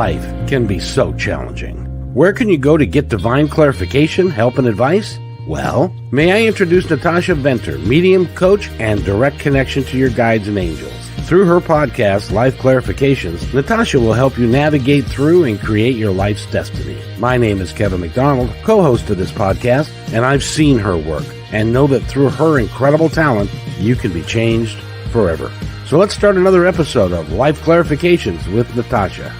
Life can be so challenging. Where can you go to get divine clarification, help, and advice? Well, may I introduce Natasha Venter, medium, coach, and direct connection to your guides and angels. Through her podcast, Life Clarifications, Natasha will help you navigate through and create your life's destiny. My name is Kevin McDonald, co-host of this podcast, and I've seen her work and know that through her incredible talent, you can be changed forever. So let's start another episode of Life Clarifications with Natasha.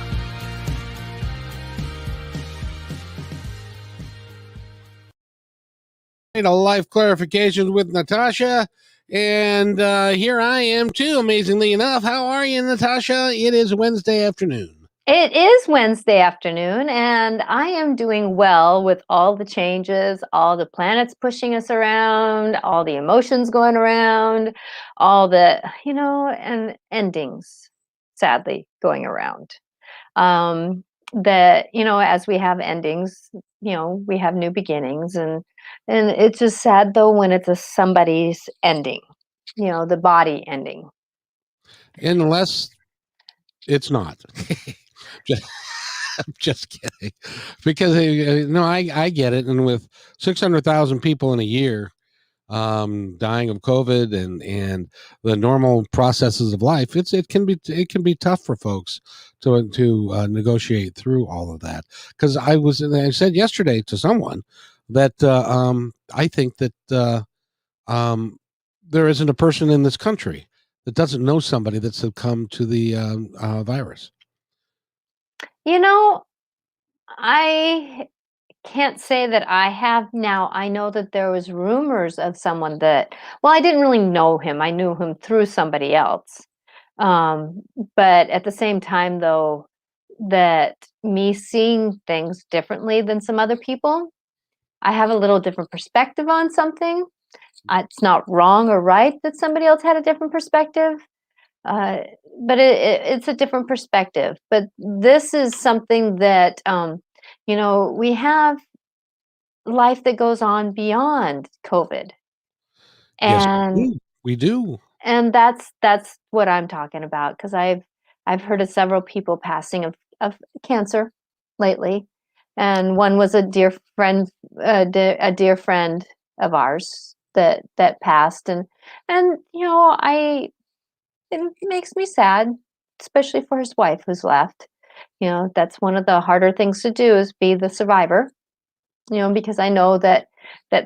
Life Clarifications with Natasha, and here I am too, amazingly enough. How are you, Natasha? It is Wednesday afternoon. It is Wednesday afternoon, and I am doing well with all the changes, all the planets pushing us around, all the emotions going around, all the, and endings, sadly, going around. As we have endings, we have new beginnings, and it's just sad though when it's somebody's ending, the body ending. Unless it's not. I'm just kidding, because no, I get it. And with 600,000 people in a year dying of COVID and the normal processes of life, it can be tough for folks to negotiate through all of that. Because I said yesterday to someone that I think that there isn't a person in this country that doesn't know somebody that's succumbed to the virus. I can't say that I have now. I know that there was rumors of someone that, well, I didn't really know him. I knew him through somebody else. But at the same time, though, that me seeing things differently than some other people, I have a little different perspective on something. It's not wrong or right that somebody else had a different perspective. But it's a different perspective. But this is something that, we have life that goes on beyond COVID. And Yes, we do. And that's what I'm talking about, because I've heard of several people passing of cancer lately. And one was a dear friend, a dear friend of ours that passed. And it makes me sad, especially for his wife who's left. That's one of the harder things to do, is be the survivor, because I know that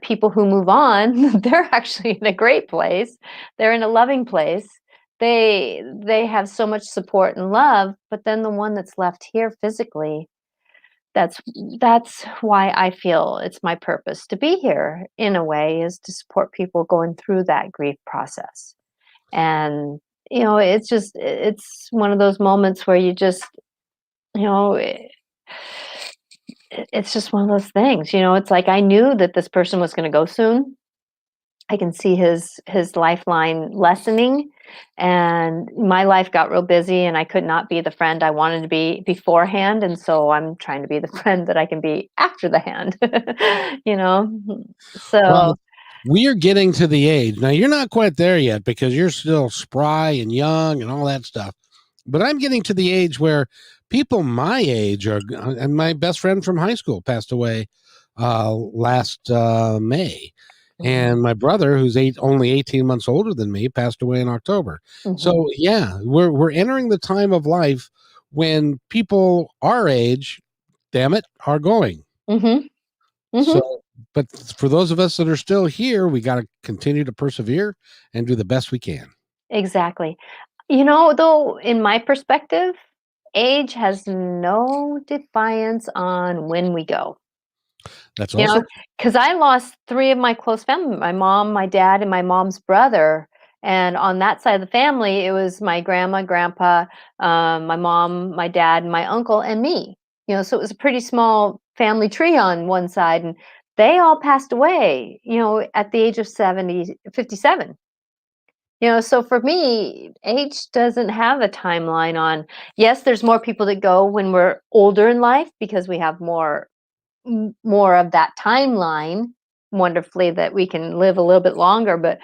people who move on, they're actually in a great place. They're in a loving place. They have so much support and love, but then the one that's left here physically, that's why I feel it's my purpose to be here, in a way, is to support people going through that grief process. And it's one of those moments where you just, it's just one of those things. It's like, I knew that this person was going to go soon. I can see his lifeline lessening, and my life got real busy, and I could not be the friend I wanted to be beforehand. And so I'm trying to be the friend that I can be after the hand. So well, we are getting to the age now. You're not quite there yet, because you're still spry and young and all that stuff. But I'm getting to the age where people my age are, and my best friend from high school passed away last May. And my brother, who's only 18 months older than me, passed away in October. Mhm. So yeah, we're entering the time of life when people our age, damn it, are going. Mhm. Mhm. So, but for those of us that are still here, we got to continue to persevere and do the best we can. Exactly. Though, in my perspective, age has no defiance on when we go. That's also Because I lost three of my close family: my mom, my dad, and my mom's brother. And on that side of the family, it was my grandma, grandpa, my mom, my dad, and my uncle, and me. So it was a pretty small family tree on one side, and they all passed away, at the age of 57. So for me, age doesn't have a timeline on. Yes, there's more people that go when we're older in life, because we have more of that timeline, wonderfully, that we can live a little bit longer. But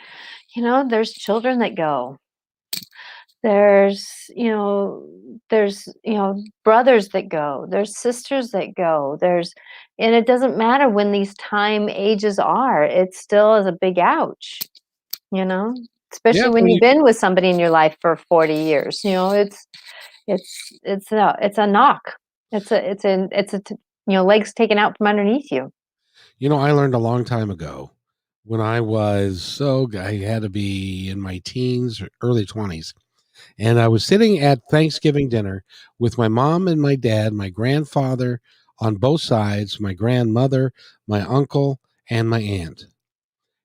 there's children that go. There's, brothers that go, there's sisters that go, and it doesn't matter when these time ages are, it still is a big ouch, you know? Yeah, Especially when well, you've been with somebody in your life for 40 years, it's a knock. Legs taken out from underneath you. I learned a long time ago when I had to be in my teens, or early 20s. And I was sitting at Thanksgiving dinner with my mom and my dad, my grandfather on both sides, my grandmother, my uncle, and my aunt.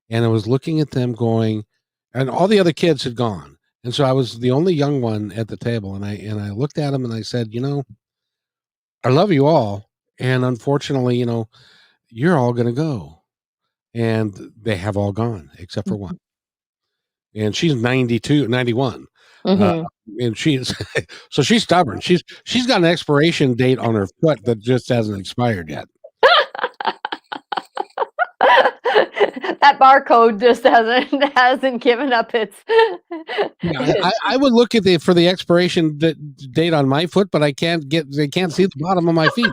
And I was looking at them going, and all the other kids had gone. And so I was the only young one at the table. And I looked at them and I said, I love you all. And unfortunately, you're all going to go. And they have all gone except for one. Mhm. And she's 92, 91. Uh, Mhm. and she's so she's stubborn. She's got an expiration date on her foot that just hasn't expired yet. That barcode just hasn't given up its Yeah, I would look at for the expiration date on my foot, but they can't see the bottom of my feet.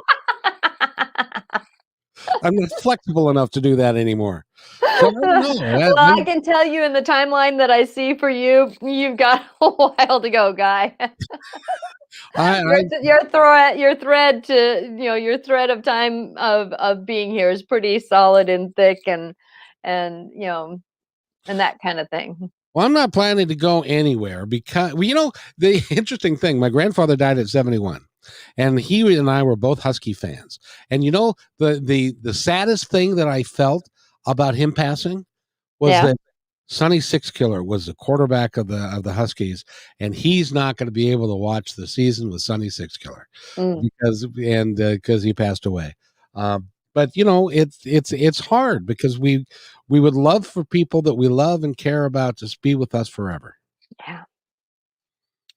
I'm not flexible enough to do that anymore. So I don't know. Well, I can tell you in the timeline that I see for you, you've got a while to go, guy. I Your thread your thread of time of being here is pretty solid and thick and and that kind of thing. well, I'm not planning to go anywhere because the interesting thing. My grandfather died at 71, and he and I were both Husky fans. And the saddest thing that I felt about him passing was Yeah. that Sonny Sixkiller was the quarterback of the Huskies, and he's not going to be able to watch the season with Sonny Sixkiller Mm, because he passed away. But it's hard because we would love for people that we love and care about to be with us forever. yeah.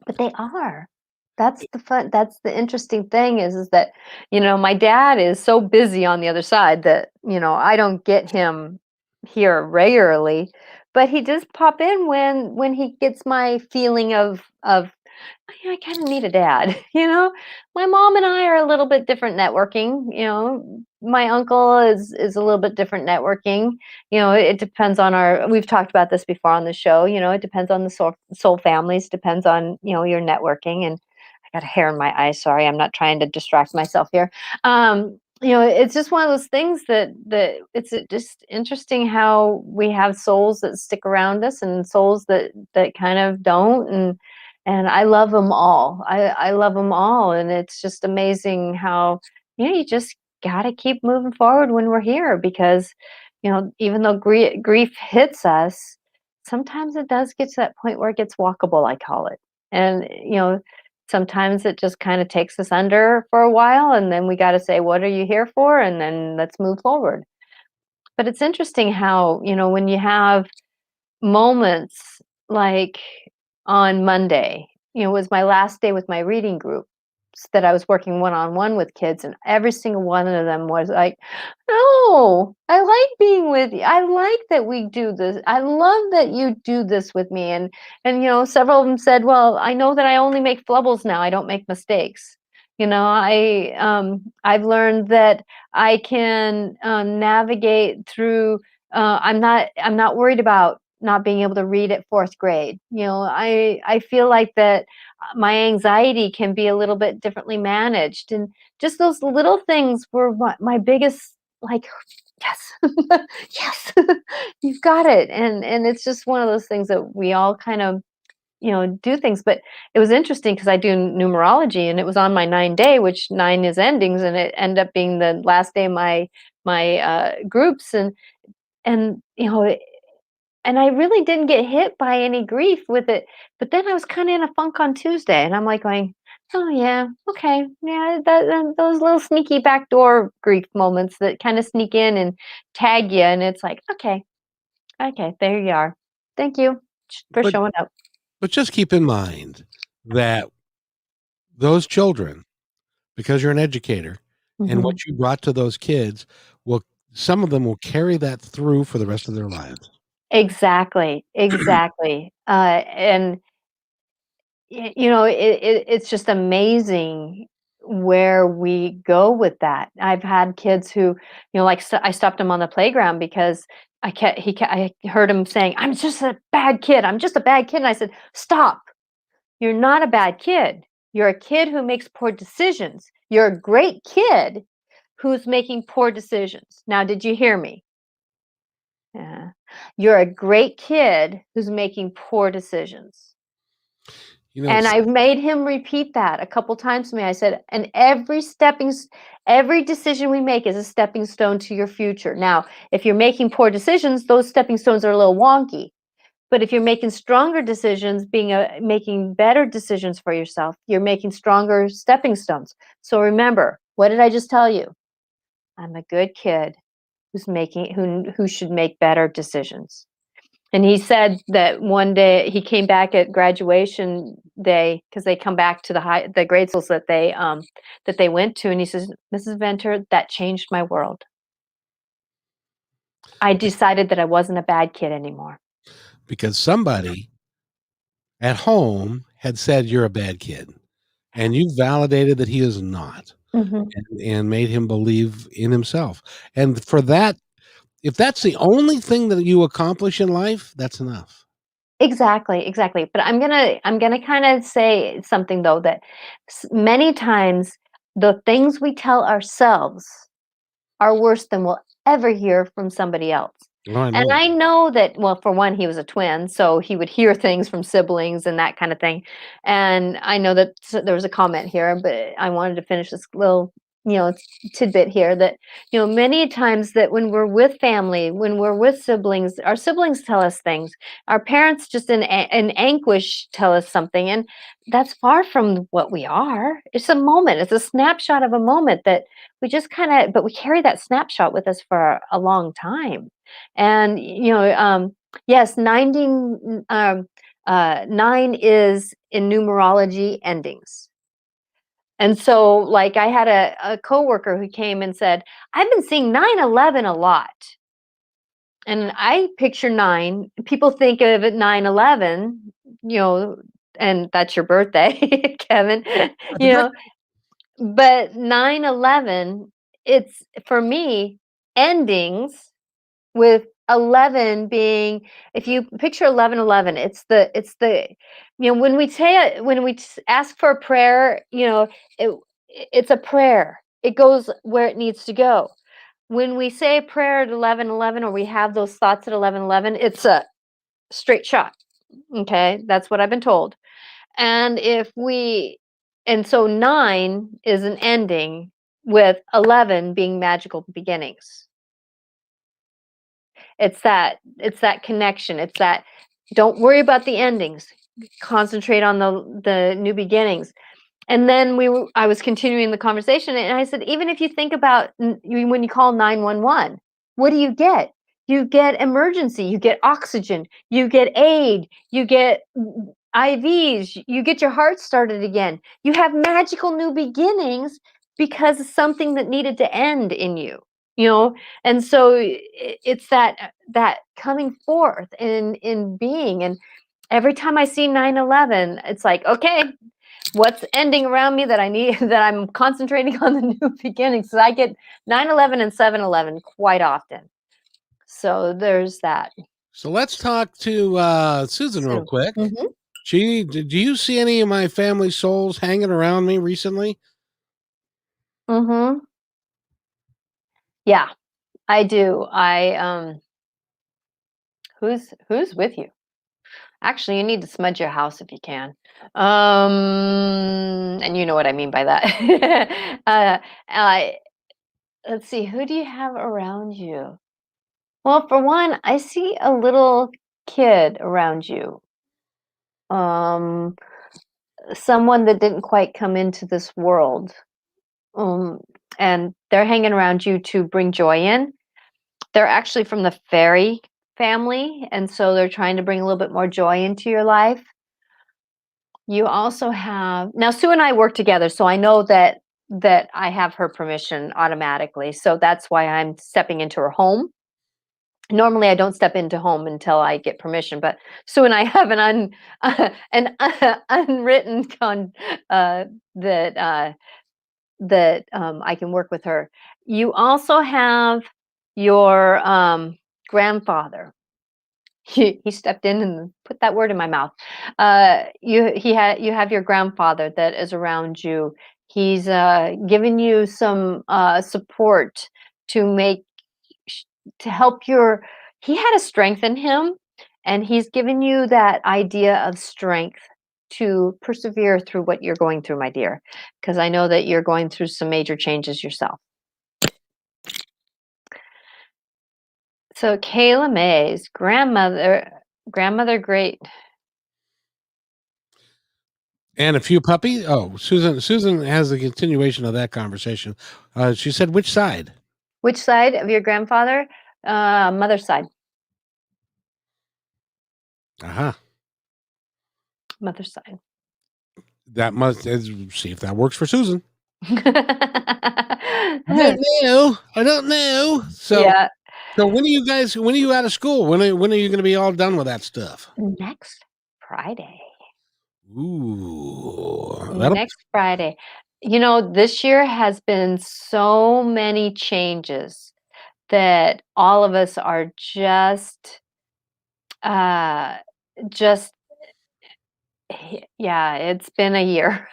But they are. That's the interesting thing is that, my dad is so busy on the other side that, I don't get him here regularly, but he does pop in when he gets my feeling of I kind of need a dad. My mom and I are a little bit different networking. My uncle is a little bit different networking. It depends on our. We've talked about this before on the show. It depends on the soul families. Depends on your networking. And I got a hair in my eye. Sorry, I'm not trying to distract myself here. It's just one of those things that it's just interesting how we have souls that stick around us and souls that kind of don't and I love them all. I love them all, and it's just amazing how you just got to keep moving forward when we're here because even though grief hits us, sometimes it does get to that point where it gets walkable. I call it, and sometimes it just kind of takes us under for a while, and then we got to say, "What are you here for?" And then let's move forward. But it's interesting how when you have moments like on Monday, was my last day with my reading group that I was working one-on-one with kids, and every single one of them was like, "No, I like being with you. I like that we do this. I love that you do this with me." And several of them said, "Well, I know that I only make flubbles now. I don't make mistakes." I've learned that I can navigate through I'm not worried about not being able to read at 4th grade. I feel like that my anxiety can be a little bit differently managed, and just those little things were my biggest, like, yes, yes, you've got it, and it's just one of those things that we all kind of do things. But it was interesting because I do numerology, and it was on my 9 day, which 9 is endings, and it ended up being the last day of my groups, and and I really didn't get hit by any grief with it, but then I was kinda in a funk on Tuesday, and I'm, like, going, "Oh, yeah, okay, yeah, those little sneaky backdoor grief moments that kinda sneak in and tag you, and it's like, "Okay, okay, there you are. Thank you for But showing up." but just keep in mind that those children, because you're an educator, and what Mhm. you brought to those kids will some of them will carry that through for the rest of their lives. Exactly, exactly, and it's just amazing where we go with that. I've had kids who, like I stopped him on the playground because I heard him saying, "I'm just a bad kid. I'm just a bad kid." And I said, "Stop. You're not a bad kid. You're a kid who makes poor decisions. You're a great kid who's making poor decisions." Now, did you hear me? Yeah. You're a great kid who's making poor decisions. And It's I made him repeat that a couple times to me. I said, "And every decision we make is a stepping stone to your future." Now, if you're making poor decisions, those stepping stones are a little wonky. But if you're making stronger decisions, making better decisions for yourself, you're making stronger stepping stones. So remember, what did I just tell you? I'm a good kid who should make better decisions. And he said that one day he came back at graduation day because they come back to the grade schools that they went to, and he says, "Mrs. Venter, that changed my world. I decided that I wasn't a bad kid anymore." because somebody at home had said you're a bad kid, and you validated that he is not, Mhm. and made him believe in himself. And for that, if that's the only thing that you accomplish in life, that's enough. Exactly, exactly. But I'm gonna kind of say something though that many times the things we tell ourselves are worse than we'll ever hear from somebody else. Oh, I And know. I know that, well, for one, he was a twin, so he would hear things from siblings and that kind of thing. And I know that there was a comment here, but I wanted to finish this little, you know, tidbit here that, many times that when we're with family, when we're with siblings, our siblings tell us things. Our parents just in anguish tell us something. And that's far from what we are. It's a moment. It's a snapshot of a moment that we just but we carry that snapshot with us for a long time. And, yes, 9 is in numerology endings. And so, like, I had a coworker who came and said, "I've been seeing 9/11 a lot." And I picture nine, people think of it 9/11, you know, and that's your birthday, Kevin, Happy you know, birthday. but 9/11, it's for me endings with 11 being, if you picture 11, it's the when we ask for a prayer, it it's a prayer. It goes where it needs to go. When we say a prayer at 11:11, or we have those thoughts at 11:11, it's a straight shot. Okay, that's what I've been told. And if we and so 9 is an ending, with 11 being magical beginnings. It's that connection. It's that, don't worry about the endings. Concentrate on the new beginnings. And then I was continuing the conversation, and I said, even if you think about when you call 911, what do you get? You get emergency, you get oxygen, you get aid, you get IVs, you get your heart started again. You have magical new beginnings because of something that needed to end in you. You know, and so it's that coming forth in being. And every time I see 9/11, it's like, okay, what's ending around me that I need that I'm concentrating on the new beginnings. So I get 9/11 and 7/11 quite often. So there's that. So let's talk to Susan real So, quick. mhm, Do you see any of my family souls hanging around me recently? mhm. Yeah, I do. Who's with you? Actually, you need to smudge your house if you can. And you know what I mean by that. I Let's see, who do you have around you? Well, for one, I see a little kid around you. Um, Someone that didn't quite come into this world. Um, and they're hanging around you to bring joy in. They're actually from the fairy family, and so they're trying to bring a little bit more joy into your life. You also have, now Sue and I work together, so I know that I have her permission automatically. So that's why I'm stepping into her home. Normally, I don't step into home until I get permission, but Sue and I have unwritten that I can work with her. You also have your grandfather. He stepped in and put that word in my mouth. You have your grandfather that is around you. He's given you some support to make sh- to help your. He had a strength in him, and he's given you that idea of strength to persevere through what you're going through, my dear. Because I know that you're going through some major changes yourself. So Kayla May's grandmother, great. And a few puppies. Oh, Susan has a continuation of that conversation. She said, which side? Which side of your grandfather? Mother's side. Uh-huh. Mother's side. That must see if that works for Susan. Yeah. I don't know. So when are you out of school? When are you going to be all done with that stuff? Next Friday. Ooh, that'll Next Friday. This year has been so many changes that all of us are uh just yeah, it's been a year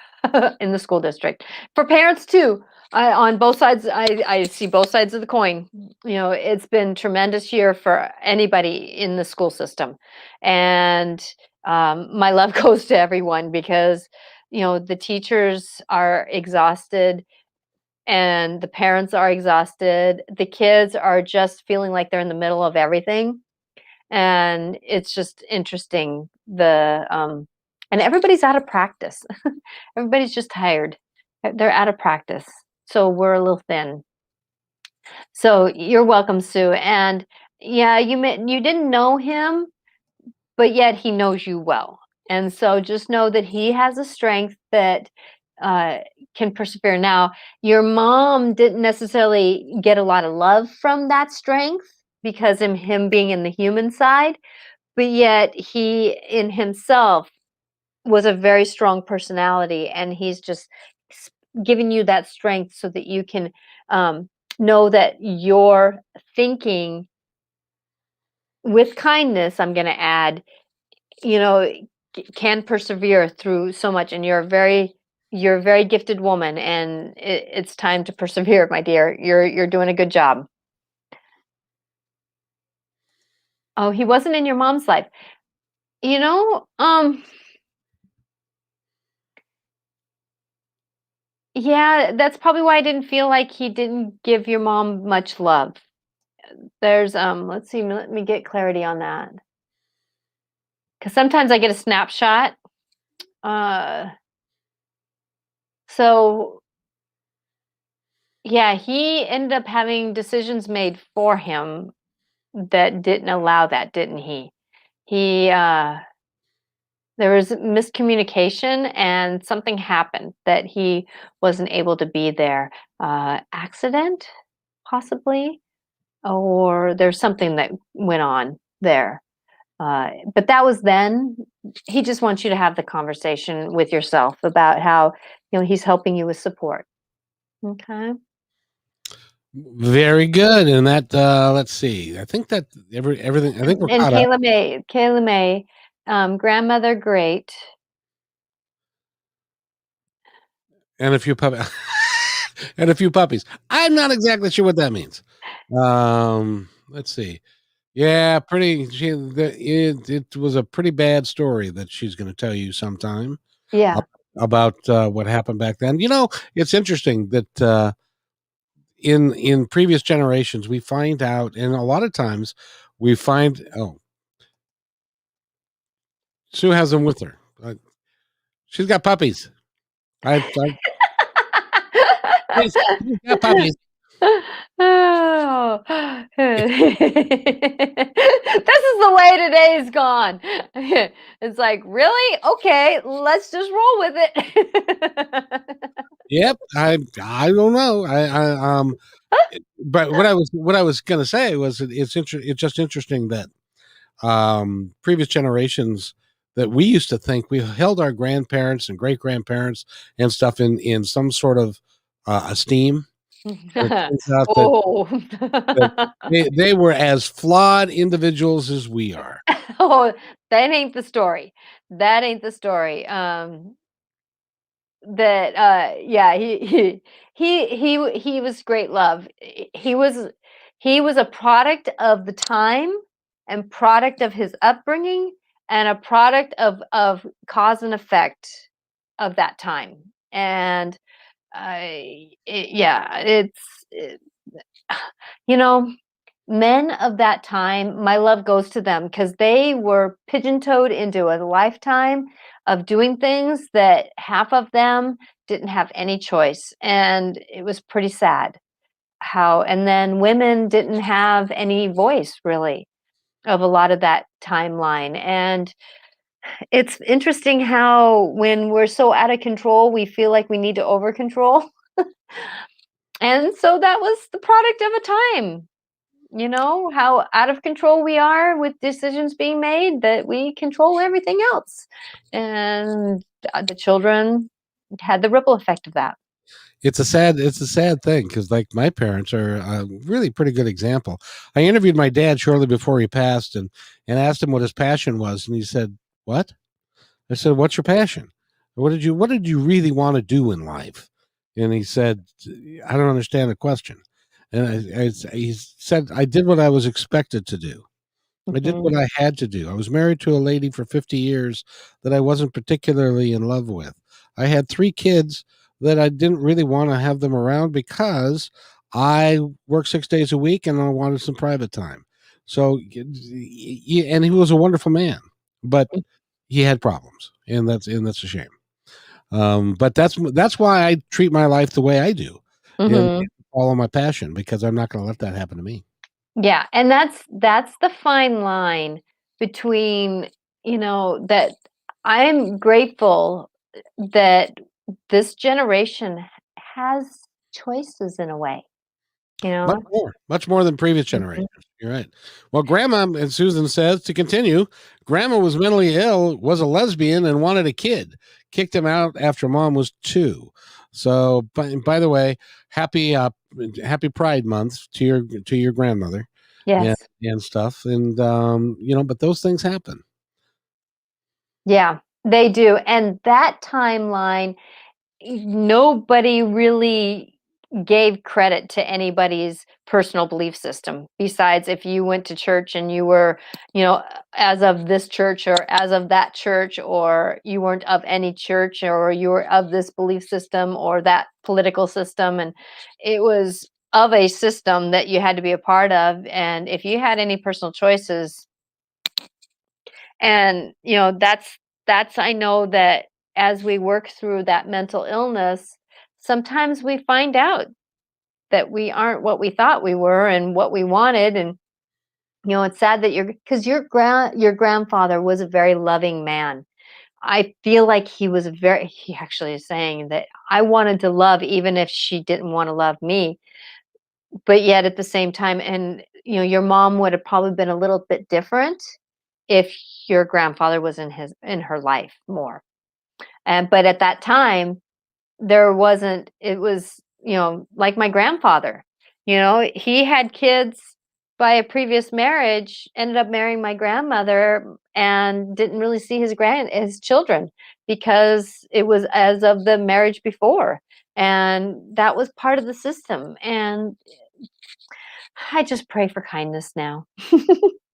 in the school district. For parents too. On both sides, I see both sides of the coin. It's been tremendous year for anybody in the school system. And my love goes to everyone because, the teachers are exhausted and the parents are exhausted. The kids are just feeling like they're in the middle of everything, and it's just interesting and everybody's out of practice. Everybody's just tired. They're out of practice, so we're a little thin. So you're welcome, Sue. And yeah, you didn't know him, but yet he knows you well. And so just know that he has a strength that uh, can persevere. Now, your mom didn't necessarily get a lot of love from that strength because of him being in the human side, but yet he in himself was a very strong personality, and he's just giving you that strength so that you can um, know that your thinking with kindness, I'm going to add, you know can persevere through so much, and you're a very gifted woman, and it's time to persevere, my dear. You're doing a good job. Oh, he wasn't in your mom's life. you know um Yeah, that's probably why I didn't feel like he didn't give your mom much love. There's let's see, let me get clarity on that. Cuz sometimes I get a snapshot. Uh so yeah, he ended up having decisions made for him that didn't allow that, didn't he? He There was miscommunication and something happened that he wasn't able to be there. Accident possibly, or there's something that went on there. But that was then. He just wants you to have the conversation with yourself about how he's helping you with support. Okay. very good. And that let's see. I think that everything. I think we're And caught up. Kayla May, grandmother, great. And a few and a few puppies. I'm not exactly sure what that means. Let's see. Yeah, pretty. It was a pretty bad story that she's going to tell you sometime Yeah. about what happened back then. It's interesting that in previous generations we find out, and a lot of times we find. Oh, Sue has them with her. She's got puppies. I yes, she's got puppies. Oh, this is the way today's gone. It's like, really? Okay, let's just roll with it. Yep. I don't know. I but what I was going to say was it's just interesting that previous generations that we used to think we held our grandparents and great grandparents and stuff in some sort of esteem, and it turns out Oh. that they were as flawed individuals as we are. Oh, that ain't the story. That ain't the story. That, yeah, he was great love. He was a product of the time and product of his upbringing and a product of cause and effect of that time. And yeah, you know, men of that time, my love goes to them because they were pigeon-toed into a lifetime of doing things that half of them didn't have any choice, and it was pretty sad how and then women didn't have any voice really of a lot of that timeline, and it's interesting how when we're so out of control, we feel like we need to over control, and so that was the product of a time. You know, how out of control we are with decisions being made that we control everything else. And the children had the ripple effect of that. It's a sad thing because like my parents are a really pretty good example. I interviewed my dad shortly before he passed and asked him what his passion was, and he said, "What?" I said, "What's your passion? What did you really want to do in life?" And he said, "I don't understand the question." And he said, "I did what I was expected to do. I did Mhm. what I had to do. I was married to a lady for 50 years that I wasn't particularly in love with. I had 3 kids that I didn't really want to have them around because I work 6 days a week and I wanted some private time." So, and he was a wonderful man, but he had problems, and that's a shame. But that's why I treat my life the way I do, and Mhm. follow my passion because I'm not going to let that happen to me. Yeah, and that's the fine line between, that I'm grateful that this generation has choices in a way, you know? Much more than previous Mhm. generations. You're right. Well, Grandma and Susan says to continue, Grandma was mentally ill, was a lesbian, and wanted a kid. Kicked him out after Mom was 2. So, by the way, happy happy Pride Month to your grandmother, and Yes. stuff. And but those things happen. Yeah, they do, and that timeline nobody really gave credit to anybody's personal belief system besides if you went to church and you were, as of this church or as of that church, or you weren't of any church, or you were of this belief system or that political system. And it was of a system that you had to be a part of. And if you had any personal choices, and, that's I know that as we work through that mental illness, sometimes we find out that we aren't what we thought we were and what we wanted. And, it's sad that because your grandfather was a very loving man. I feel like he actually is saying that I wanted to love even if she didn't want to love me. But yet at the same time, and, your mom would have probably been a little bit different if your grandfather was in her life more. And but at that time, there wasn't it was, like my grandfather, he had kids by a previous marriage, ended up marrying my grandmother and didn't really see his children because it was as of the marriage before. And that was part of the system. And I just pray for kindness now.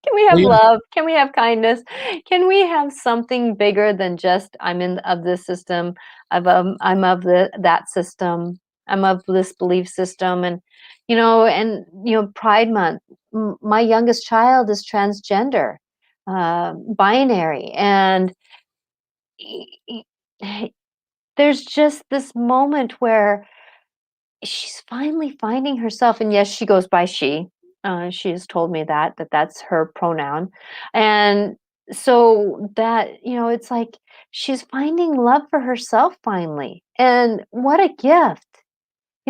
Can we Well, have yeah, love? Can we have kindness? Can we have something bigger than just I'm in of this system, I'm of that system, I'm of this belief system, and Pride Month. My youngest child is transgender, binary, and e- e- there's just this moment where she's finally finding herself. And yes, she goes by she. She has told me that's her pronoun. And so that, it's like she's finding love for herself finally. And what a gift.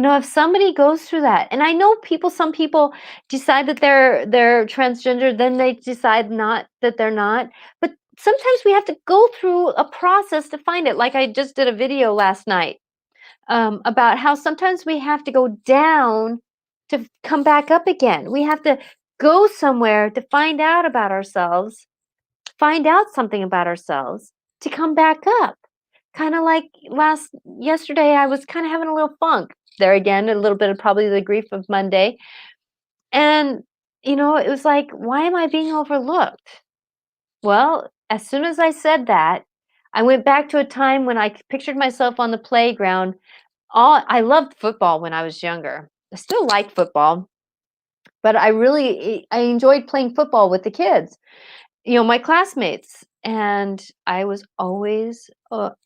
If somebody goes through that, and I know some people decide that they're transgender, then they decide not that they're not. But sometimes we have to go through a process to find it. Like I just did a video last night about how sometimes we have to go down to come back up again. We have to go somewhere to find out about ourselves, find out something about ourselves to come back up. Kind of like yesterday, I was kind of having a little funk. There again, a little bit of probably the grief of Monday. And, it was like, why am I being overlooked? Well, as soon as I said that, I went back to a time when I pictured myself on the playground. I loved football when I was younger. I still like football, but I enjoyed playing football with the kids, my classmates. And I was always,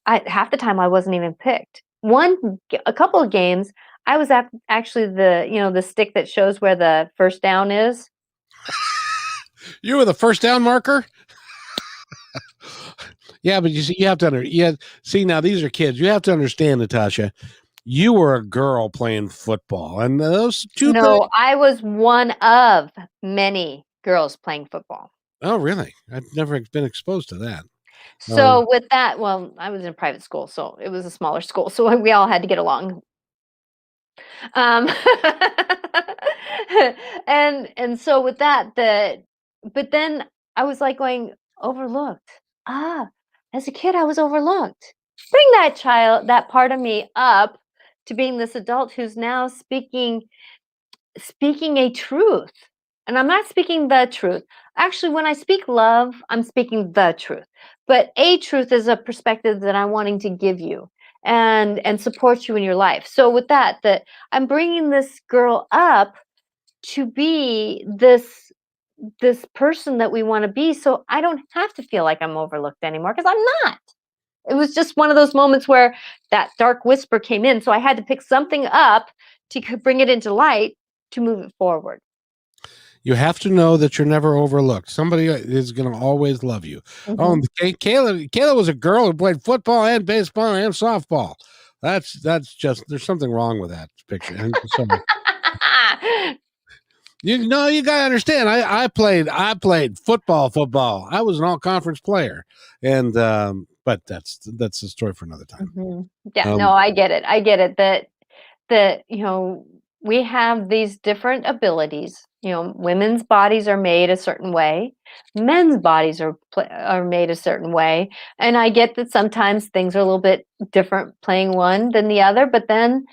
half the time I wasn't even picked. A couple of games, I was actually the stick that shows where the first down is. You were the first down marker? Yeah, but you see, you have to see, now these are kids. You have to understand, Natasha, you were a girl playing football, and those two things. No, I was one of many girls playing football. Oh, really? I've never been exposed to that. So with that, well, I was in a private school, so it was a smaller school, so we all had to get along. Um, and so with that, but then I was like going, overlooked. Ah, as a kid, I was overlooked. Bring that part of me up to being this adult who's now speaking a truth. And I'm not speaking the truth. Actually, when I speak love, I'm speaking the truth. But a truth is a perspective that I'm wanting to give you and support you in your life. So with that I'm bringing this girl up to be this person that we want to be, so I don't have to feel like I'm overlooked anymore, because I'm not. It was just one of those moments where that dark whisper came in, so I had to pick something up to bring it into light to move it forward. You have to know that you're never overlooked. Somebody is going to always love you. Oh, Kayla was a girl who played football and baseball and softball. That's just, there's something wrong with that picture. And so, you got to understand. I played football. I was an all conference player, and but that's a story for another time. Yeah, no, I get it. I get it that we have these different abilities. Women's bodies are made a certain way, men's bodies are made a certain way, and I get that sometimes things are a little bit different playing one than the other. But then,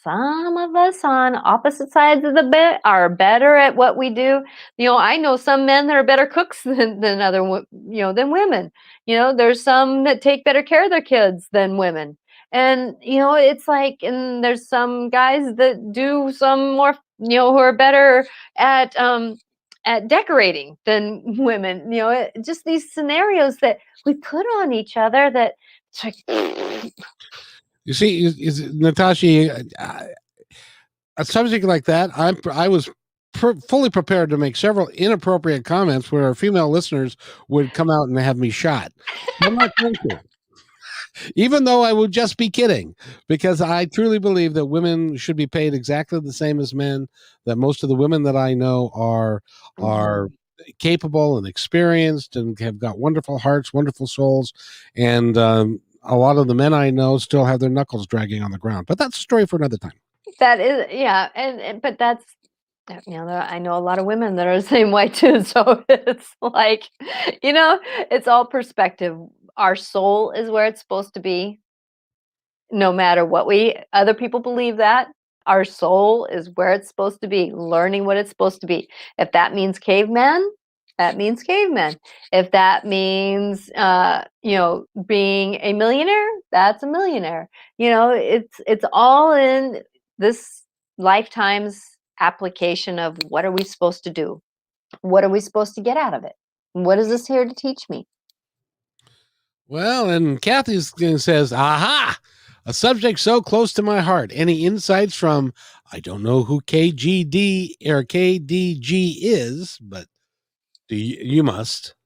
some of us on opposite sides of the bed are better at what we do. I know some men that are better cooks than than women. There's some that take better care of their kids than women. And it's like, and there's some guys that do some more, who are better at decorating than women. Just these scenarios that we put on each other that it's like. You see, Natasha, a subject like that, I was fully prepared to make several inappropriate comments where our female listeners would come out and have me shot. I'm not going to. Even though I would just be kidding, because I truly believe that women should be paid exactly the same as men, that most of the women that I know are capable and experienced and have got wonderful hearts, wonderful souls, and a lot of the men I know still have their knuckles dragging on the ground. But that's a story for another time. That is, yeah, but that's, I know a lot of women that are the same way too. So it's like, it's all perspective. Our soul is where it's supposed to be. No matter what other people believe, that our soul is where it's supposed to be, learning what it's supposed to be. If that means cavemen, that means cavemen. If that means, being a millionaire, that's a millionaire. It's all in this lifetime's application of what are we supposed to do? What are we supposed to get out of it? What is this here to teach me? Well, and Kathy says, aha, a subject so close to my heart. Any insights from, I don't know who KGD or KDG is, but you must.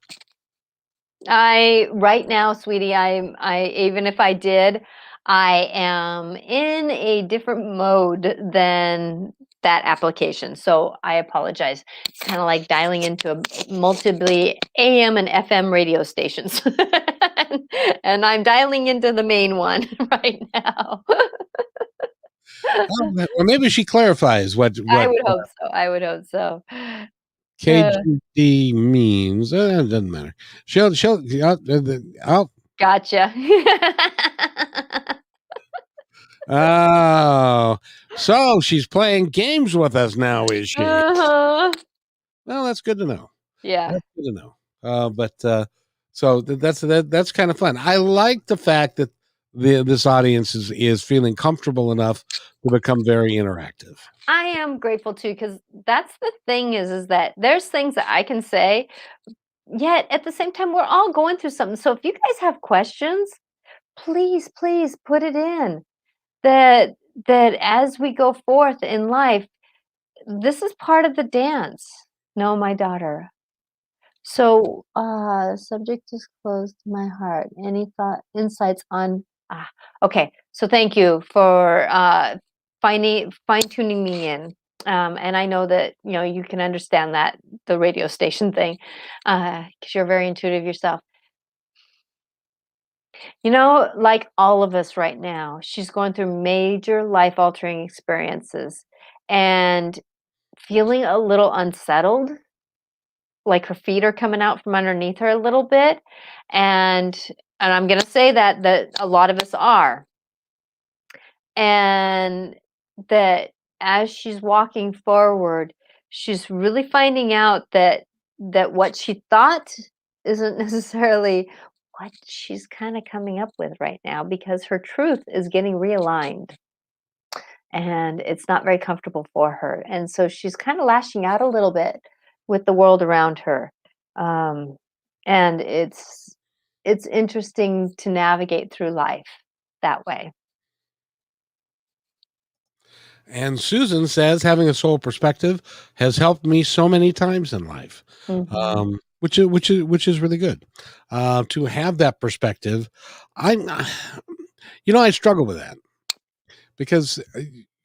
Right now, sweetie, I even if I did, I am in a different mode than that application, so I apologize. It's kinda like dialing into a multiply AM and FM radio stations. And I'm dialing into the main one right now. Oh, well, maybe she clarifies I what would hope so, I would hope so. Uh, KGD means. It doesn't matter. She'll. I'll. gotcha. Oh, so she's playing games with us now, is she? Uh-huh. Well, that's good to know. Yeah. That's good to know. So that's kind of fun. I like the fact that this audience is feeling comfortable enough to become very interactive. I am grateful too, because that's the thing is that there's things that I can say, yet at the same time, we're all going through something. So if you guys have questions, please, please put it in. That that as we go forth in life, this is part of the dance. No, my daughter. So, subject is close to my heart. Any thought, insights on? Ah, okay. So, thank you for finding fine tuning me in. And I know that you can understand that the radio station thing, because you're very intuitive yourself. Like all of us right now, she's going through major life altering experiences and feeling a little unsettled, like her feet are coming out from underneath her a little bit, and I'm gonna say that a lot of us are, and that as she's walking forward, she's really finding out that what she thought isn't necessarily what she's kind of coming up with right now because her truth is getting realigned and it's not very comfortable for her. And so she's kind of lashing out a little bit with the world around her. Um, and it's interesting to navigate through life that way. And Susan says having a soul perspective has helped me so many times in life, Hmm. which is really good. To have that perspective, I'm, I struggle with that because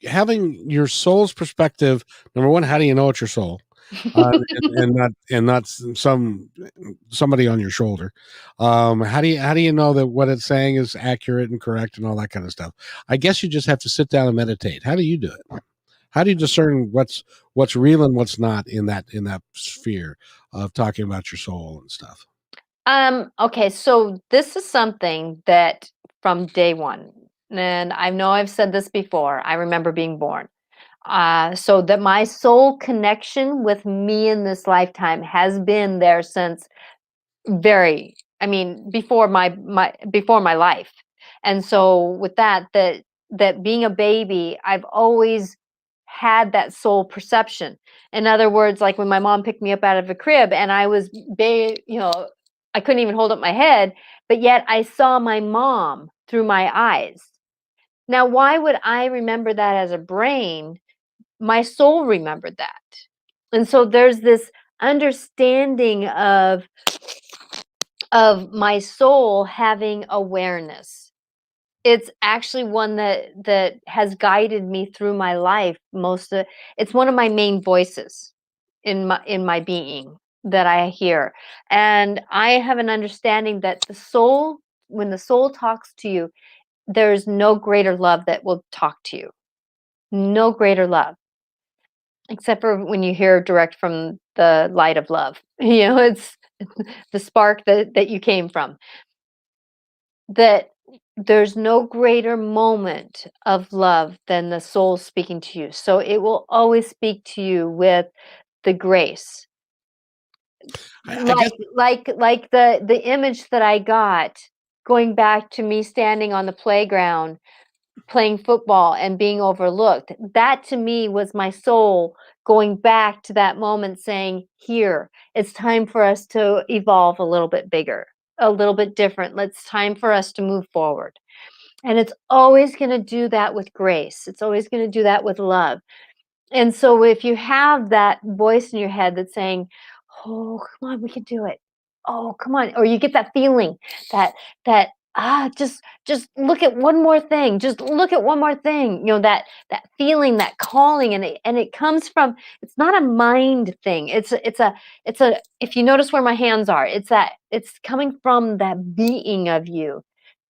having your soul's perspective. Number one, how do you know it's your soul? And not somebody on your shoulder. How do you know that what it's saying is accurate and correct and all that kind of stuff? I guess you just have to sit down and meditate. How do you do it? How do you discern what's real and what's not in that sphere of talking about your soul and stuff? Okay, so this is something that from day one, and I know I've said this before, I remember being born. So that my soul connection with me in this lifetime has been there since I mean, before my life. And so with that being a baby, I've always had that soul perception. In other words, like when my mom picked me up out of a crib and I was I couldn't even hold up my head, but yet I saw my mom through my eyes. Now, why would I remember that as a brain? My soul remembered that. And so there's this understanding of my soul having awareness. It's actually one that has guided me through my life. It's one of my main voices in my being that I hear. And I have an understanding that when the soul talks to you, there's no greater love that will talk to you. No greater love. Except for when you hear direct from the light of love. It's the spark that you came from. That there's no greater moment of love than the soul speaking to you. So it will always speak to you with the grace. I guess Like the image that I got going back to me standing on the playground playing football and being overlooked. That to me was my soul going back to that moment saying, "Here, it's time for us to evolve a little bit bigger, a little bit different. It's time for us to move forward." And it's always going to do that with grace. It's always going to do that with love. And so if you have that voice in your head that's saying, "Oh, come on, we can do it. Oh, come on." Or you get that feeling that that just look at one more thing. Just look at one more thing. That feeling, that calling, and it comes from. It's not a mind thing. It's a. If you notice where my hands are, it's coming from that being of you.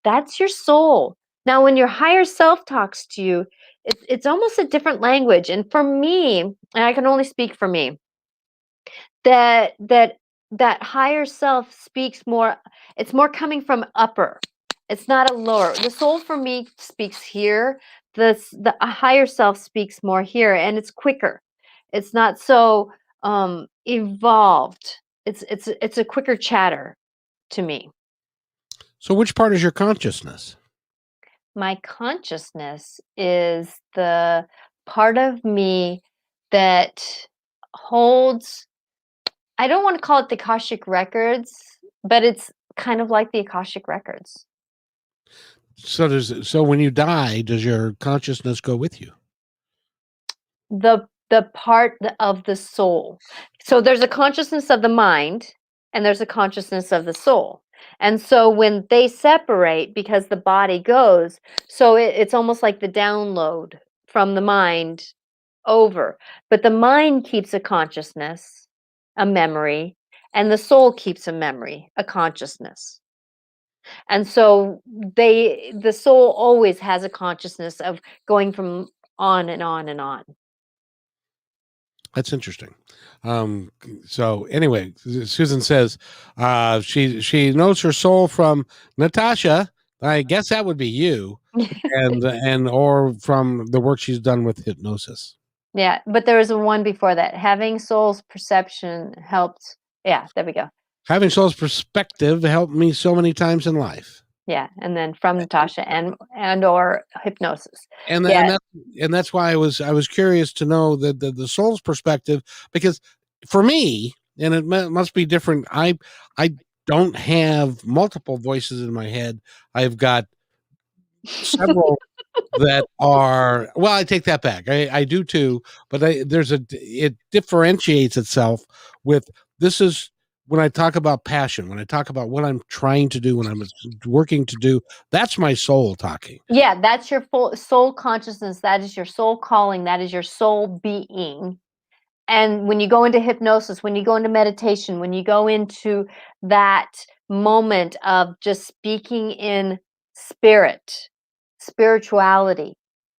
That's your soul. Now, when your higher self talks to you, it's almost a different language. And for me, and I can only speak for me, that higher self speaks more. It's more coming from upper. It's not a lower. The soul for me speaks here. The a higher self speaks more here, and it's quicker. It's not so evolved. It's a quicker chatter to me. So, which part is your consciousness? My consciousness is the part of me that holds. I don't want to call it the Akashic records, but it's kind of like the Akashic records. So when you die, does your consciousness go with you? The part of the soul. So there's a consciousness of the mind and there's a consciousness of the soul. And so when they separate because the body goes, so it's almost like the download from the mind over. But the mind keeps a consciousness, a memory, and the soul keeps a memory, a consciousness. And so the soul always has a consciousness of going from on and on and on. That's interesting. Um, so anyway, Susan says she knows her soul from Natasha. I guess that would be you, and or from the work she's done with hypnosis. Yeah, but there was a one before that. Having soul's perception helped. Yeah, there we go. Having soul's perspective helped me so many times in life. Yeah, and then from Natasha and or hypnosis. and Yeah. and that and that's why I was curious to know the soul's perspective, because for me, and it must be different. I don't have multiple voices in my head. I've got several that are, well, I take that back. I do too, but it differentiates itself with, this is when I talk about passion, when I talk about what I'm trying to do, when I'm working to do, that's my soul talking. Yeah, that's your full soul consciousness. That is your soul calling. That is your soul being. And when you go into hypnosis, when you go into meditation, when you go into that moment of just speaking in spirit, spirituality,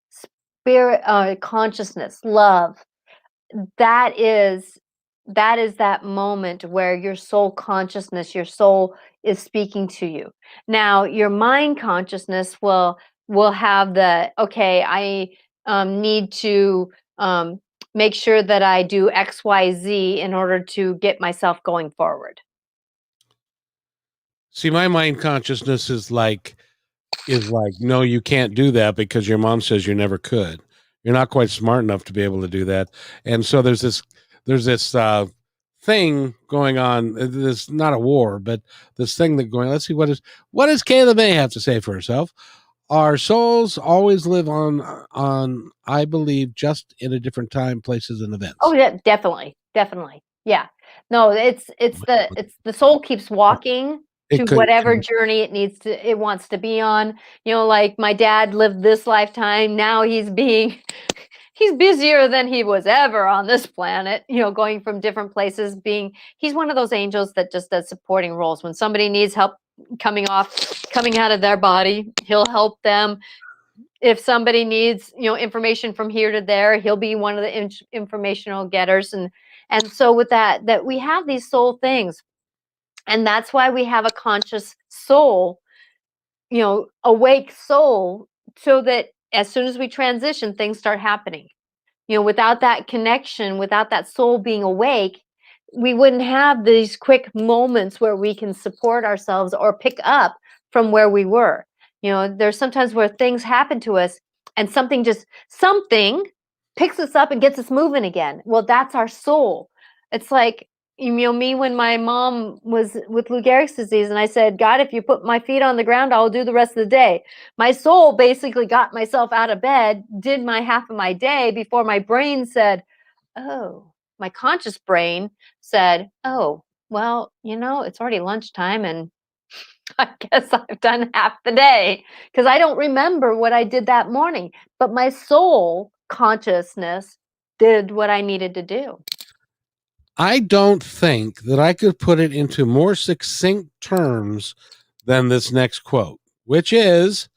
spirit, consciousness, love, that is that moment where your soul consciousness, your soul is speaking to you. Now your mind consciousness will have the, okay, I need to make sure that I do XYZ in order to get myself going forward. See, my mind consciousness is like, no, you can't do that because your mom says you never could. You're not quite smart enough to be able to do that. And so there's this thing going on. This not a war, but this thing that going. Let's see, what does Kayla May have to say for herself? Our souls always live on, I believe, just in a different time, places, and Oh events. yeah, definitely, definitely. Yeah. No, it's the soul keeps walking It to could. whatever journey it wants to be on. Like my dad lived this lifetime. Now he's busier than he was ever on this planet, going from different places. He's one of those angels that just does supporting roles. When somebody needs help coming out of their body, he'll help them. If somebody needs information from here to there, he'll be one of the informational getters. And so with that we have these soul things, and that's why we have a conscious soul, awake soul, so that as soon as we transition, things start happening. Without that connection, without that soul being awake, we wouldn't have these quick moments where we can support ourselves or pick up from where we were. There's sometimes where things happen to us and something picks us up and gets us moving again. Well, that's our soul. It's like, me when my mom was with Lou Gehrig's disease, and I said, God, if you put my feet on the ground, I'll do the rest of the day. My soul basically got myself out of bed, did my half of my day before my brain said, oh, my conscious brain said, oh, well, it's already lunchtime and I guess I've done half the day because I don't remember what I did that morning, but my soul consciousness did what I needed to do. I don't think that I could put it into more succinct terms than this next quote, which is,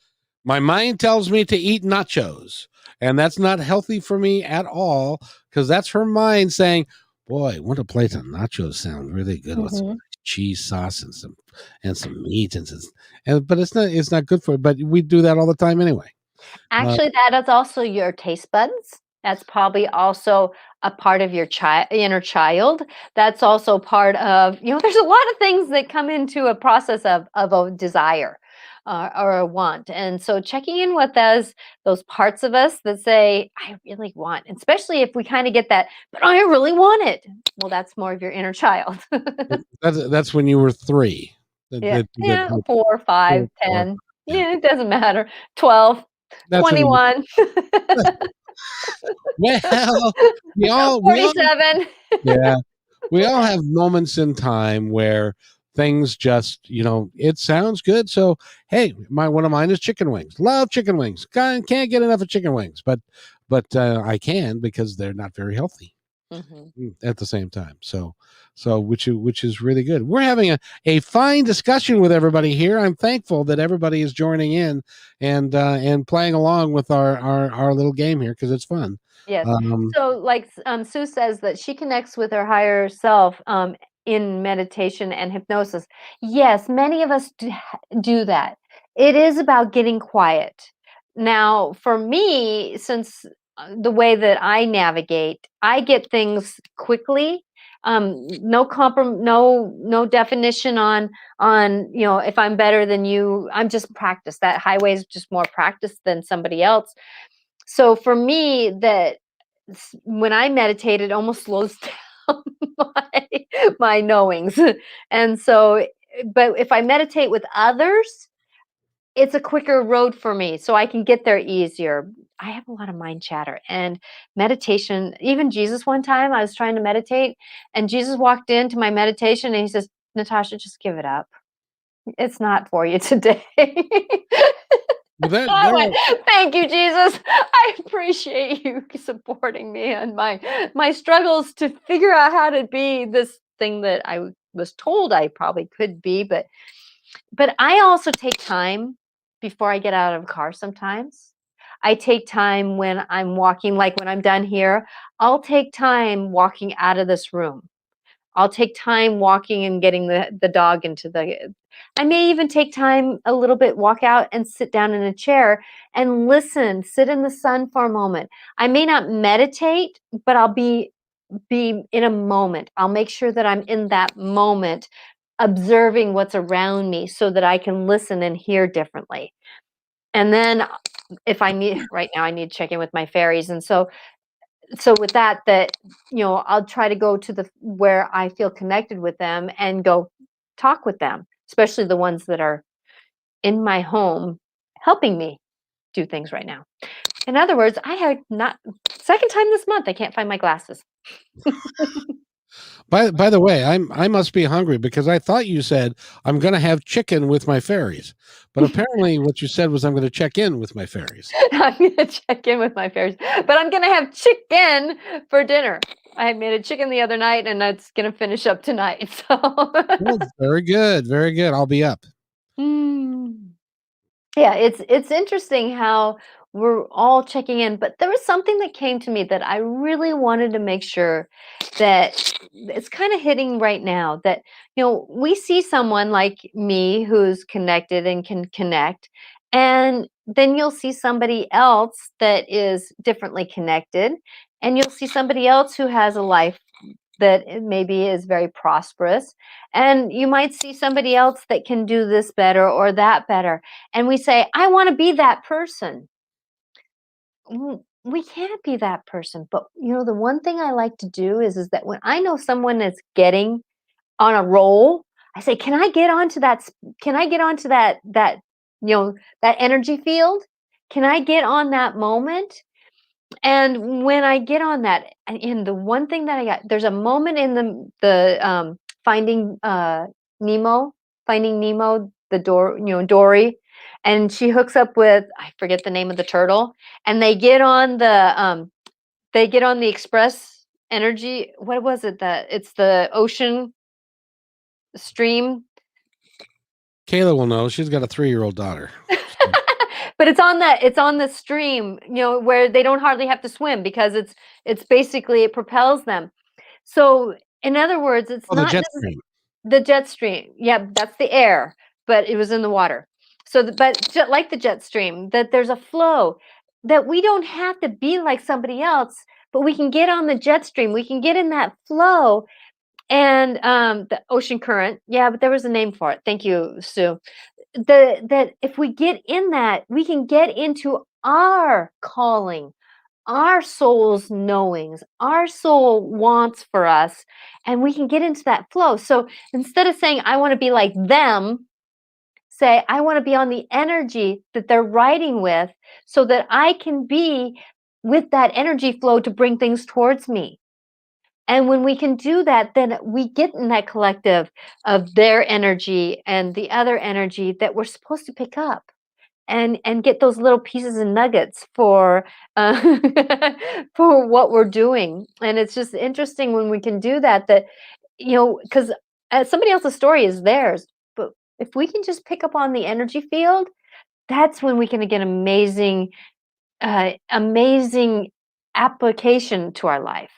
my mind tells me to eat nachos, and that's not healthy for me at all, because that's her mind saying, boy, want a plate of nachos sound really good with some Mhm. cheese sauce and some meat but it's not good for it. But we do that all the time anyway. Uh, Actually, that is also your taste buds. That's probably also a part of your inner child. That's also part of, there's a lot of things that come into a process of a desire or a want. And so checking in with those parts of us that say, I really want, especially if we kind of get that, but I really want it. Well, that's more of your inner child. that's when you were 3. Yeah. That Yeah. 4, 5, or 10. yeah, Yeah, it doesn't matter. 12, that's when you 21. well we all 47. yeah, we all have moments in time where things just, it sounds good. So, hey, one of mine is chicken wings. Love chicken wings. Can't get enough of chicken wings, but I can because they're not very healthy Mhm. at the same time. So which is really good. We're having a fine discussion with everybody here. I'm thankful that everybody is joining in and playing along with our little game here because it's fun. Yes. Um, So, like, Sue says that she connects with her higher self, in meditation and hypnosis. Yes, many of us do that. It is about getting quiet. Now, for me, since the way that I navigate, I get things quickly. No definition on if I'm better than you. I'm just practice. That highway is just more practice than somebody else. So for me, when I meditate, it almost slows down my my knowings. And so, but if I meditate with others, it's a quicker road for me, so I can get there easier. I have a lot of mind chatter and meditation. Even Jesus, one time, I was trying to meditate, and Jesus walked into my meditation and he says, "Natasha, just give it up. It's not for you today." well, I went, "Thank you, Jesus. I appreciate you supporting me and my struggles to figure out how to be this thing that I was told I probably could be." But I also take time before I get out of a car sometimes. I take time when I'm walking, like when I'm done here, I'll take time walking out of this room. I'll take time walking and getting the dog into the I may even take time a little bit, walk out and sit down in a chair and listen, sit in the sun for a moment. I may not meditate, but I'll be in a moment. I'll make sure that I'm in that moment observing what's around me so that I can listen and hear differently. And then if I need right now I need to check in with my fairies, and so with that I'll try to go to the where I feel connected with them and go talk with them, especially the ones that are in my home helping me do things right now. In other words, I had not second time this month I can't find my glasses. by the way, I must be hungry because I thought you said I'm going to have chicken with my fairies, but apparently what you said was I'm going to check in with my fairies. I'm gonna check in with my fairies, but I'm gonna have chicken for dinner. I made a chicken the other night, and that's gonna finish up tonight. So, Well, very good, very good. I'll be up. Mm. Yeah, it's interesting how we're all checking in, but there was something that came to me that I really wanted to make sure that it's kind of hitting right now that we see someone like me who's connected and can connect, and then you'll see somebody else that is differently connected, and you'll see somebody else who has a life that maybe is very prosperous, and you might see somebody else that can do this better or that better, and we say, I want to be that person. We can't be that person, but the one thing I like to do is that when I know someone is getting on a roll, I say, can I get onto can I get onto that energy field? Can I get on that moment? And when I get on that, and the one thing that I got, there's a moment in the Finding Nemo, Finding Nemo. the Dory, and she hooks up with, I forget the name of the turtle, and they get on the express energy. What was it that it's the ocean stream? Kayla will know. She's got a 3-year-old daughter. But it's on the stream, where they don't hardly have to swim because it's basically it propels them. So in other words, it's Oh, the not jet stream. the jet stream. Yeah, that's the air, but it was in the water. So, like the jet stream, that there's a flow that we don't have to be like somebody else, but we can get on the jet stream. We can get in that flow and the ocean current. Yeah, but there was a name for it. Thank you, Sue. That if we get in that, we can get into our calling, our soul's knowings, our soul wants for us, and we can get into that flow. So instead of saying, I want to be like them, say, I want to be on the energy that they're riding with so that I can be with that energy flow to bring things towards me. And when we can do that, then we get in that collective of their energy and the other energy that we're supposed to pick up and get those little pieces and nuggets for for what we're doing. And it's just interesting when we can do that, because somebody else's story is theirs, but if we can just pick up on the energy field, that's when we can get amazing application to our life.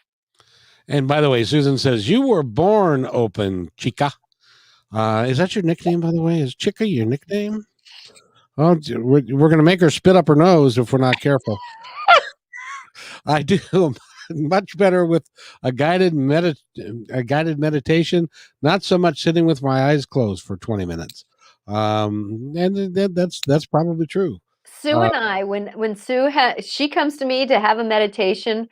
And by the way, Susan says, you were born open, chica. Is that your nickname, by the way? Is Chica your nickname? Oh, we're going to make her spit up her nose if we're not careful. I do much better with a guided meditation, not so much sitting with my eyes closed for 20 minutes. And that's probably true. Sue and I, when Sue she comes to me to have a meditation,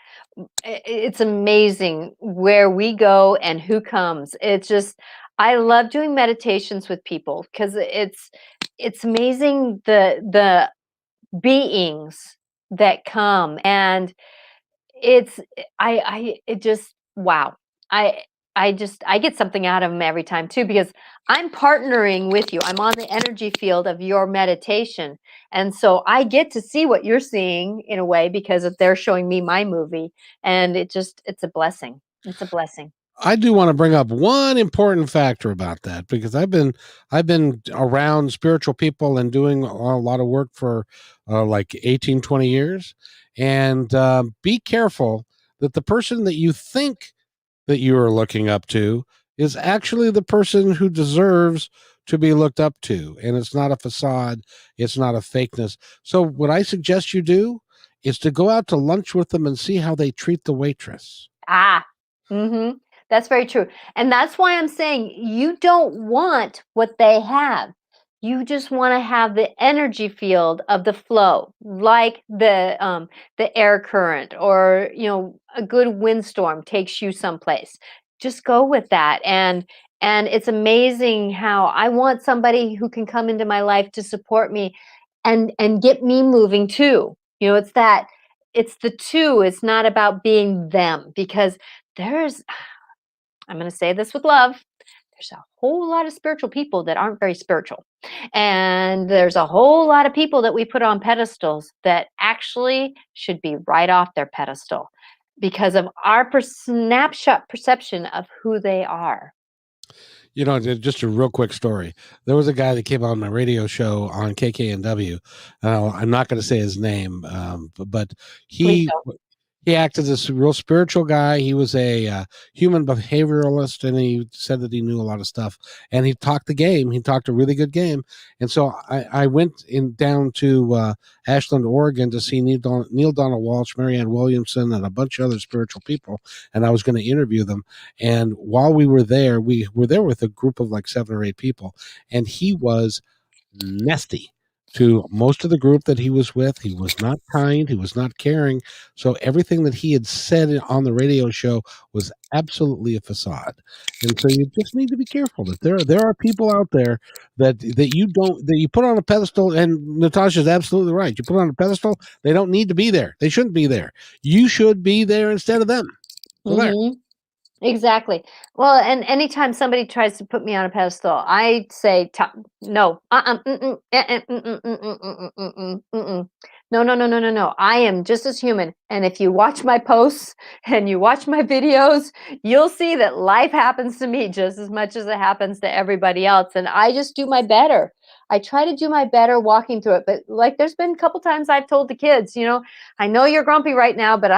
it's amazing where we go and who comes. It's just, I love doing meditations with people because it's amazing the beings that come, and it just, wow. I get something out of them every time too, because I'm partnering with you. I'm on the energy field of your meditation. And so I get to see what you're seeing in a way because they're showing me my movie. And it's a blessing. It's a blessing. I do want to bring up one important factor about that, because I've been around spiritual people and doing a lot of work for like 18, 20 years. And be careful that the person that you think that you are looking up to is actually the person who deserves to be looked up to. And it's not a facade. It's not a fakeness. So what I suggest you do is to go out to lunch with them and see how they treat the waitress. Mm-hmm. That's very true. And that's why I'm saying you don't want what they have. You just want to have the energy field of the flow, like the air current, or a good windstorm takes you someplace. Just go with that, and it's amazing how I want somebody who can come into my life to support me, and get me moving too. It's the two. It's not about being them, because I'm going to say this with love. There's a whole lot of spiritual people that aren't very spiritual. And there's a whole lot of people that we put on pedestals that actually should be right off their pedestal because of our snapshot perception of who they are. Just a real quick story. There was a guy that came on my radio show on KKNW. I'm not going to say his name, but he acted as a real spiritual guy. He was a human behavioralist, and he said that he knew a lot of stuff. And he talked the game. He talked a really good game. And so I went down to Ashland, Oregon to see Neil Donald Walsh, Marianne Williamson, and a bunch of other spiritual people. And I was going to interview them. And while we were there with a group of like 7 or 8 people. And he was nasty to most of the group that he was with. He was not kind. He was not caring. So everything that he had said on the radio show was absolutely a facade. And so you just need to be careful that there are people out there that you put on a pedestal. And Natasha's absolutely right. You put on a pedestal, they don't need to be there. They shouldn't be there. You should be there instead of them. So there. Exactly. Well, and anytime somebody tries to put me on a pedestal, I say, no, no, no, no, no, no, no. I am just as human. And if you watch my posts and you watch my videos, you'll see that life happens to me just as much as it happens to everybody else. And I just do my better. I try to do my better walking through it. But like, there's been a couple times I've told the kids, I know you're grumpy right now, but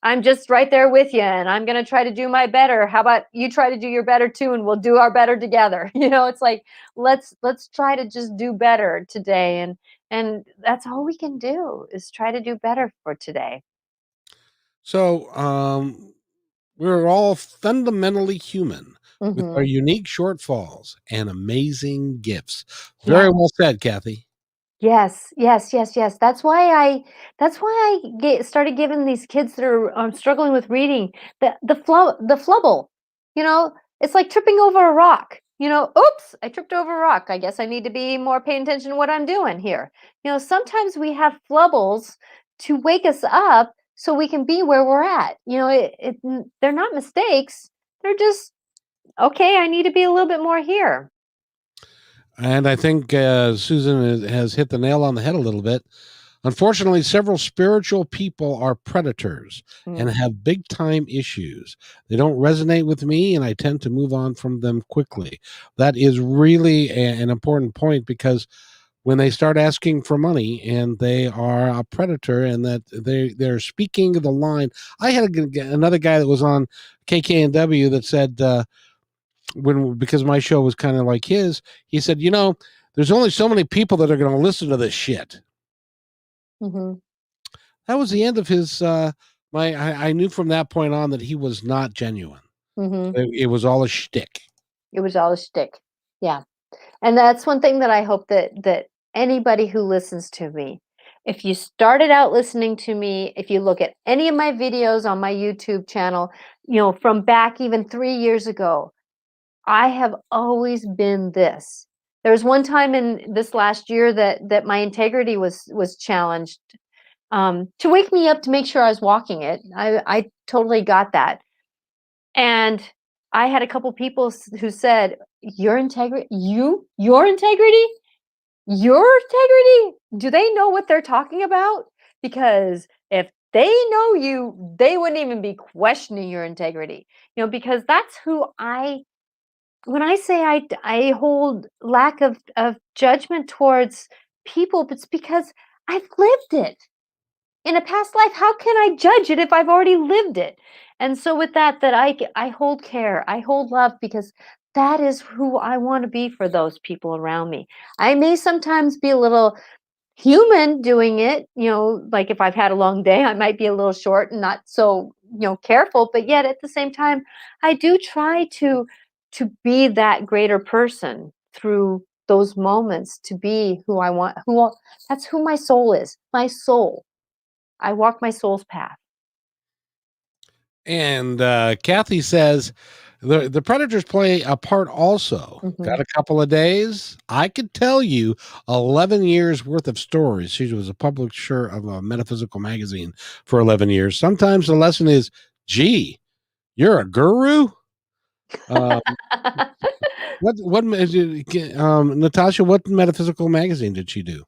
I'm just right there with you, and I'm going to try to do my better. How about you try to do your better too, and we'll do our better together. It's like, let's try to just do better today, and that's all we can do is try to do better for today. So, we're all fundamentally human with our Hmm. unique shortfalls and amazing gifts. Very Yes. well said, Kathy. Yes, yes, yes, yes. That's why I started giving these kids that are struggling with reading the flubble. You know, it's like tripping over a rock. Oops, I tripped over a rock. I guess I need to be more paying attention to what I'm doing here. Sometimes we have flubbles to wake us up so we can be where we're at. They're not mistakes. They're just okay. I need to be a little bit more here. And I think Susan has hit the nail on the head a little bit. Unfortunately, several spiritual people are predators and Mm, have big time issues. They don't resonate with me, and I tend to move on from them quickly. That is really an important point because when they start asking for money and they are a predator and that they're speaking the line. I had another guy that was on KKNW that said, when because my show was kind of like his, he said, there's only so many people that are going to listen to this shit. mhm, That was the end of his. I knew from that point on that he was not genuine. mhm. It was all a shtick. It was all a shtick. Yeah. And that's one thing that I hope that anybody who listens to me, if you started out listening to me, if you look at any of my videos on my YouTube channel, from back even 3 years ago, I have always been this. There was one time in this last year that my integrity was challenged, to wake me up to make sure I was walking it. I totally got that. And I had a couple people who said, "Your integrity, your integrity, your integrity? Do they know what they're talking about? Because if they know you, they wouldn't even be questioning your integrity." Because that's who when I say I hold lack of judgment towards people, it's because I've lived it in a past life. How can I judge it if I've already lived it? And so with that I hold care, I hold love, because that is who I want to be for those people around me. I may sometimes be a little human doing it, like if I've had a long day, I might be a little short and not so, careful, but yet at the same time, I do try to be that greater person through those moments, to be who I want, that's who my soul is. My soul. I walk my soul's path. And Kathy says the predators play a part also. Mhm. Got a couple of days? I could tell you 11 years worth of stories. She was a publisher of a metaphysical magazine for 11 years. Sometimes the lesson is, gee, you're a guru? Um, Natasha, what metaphysical magazine did she do?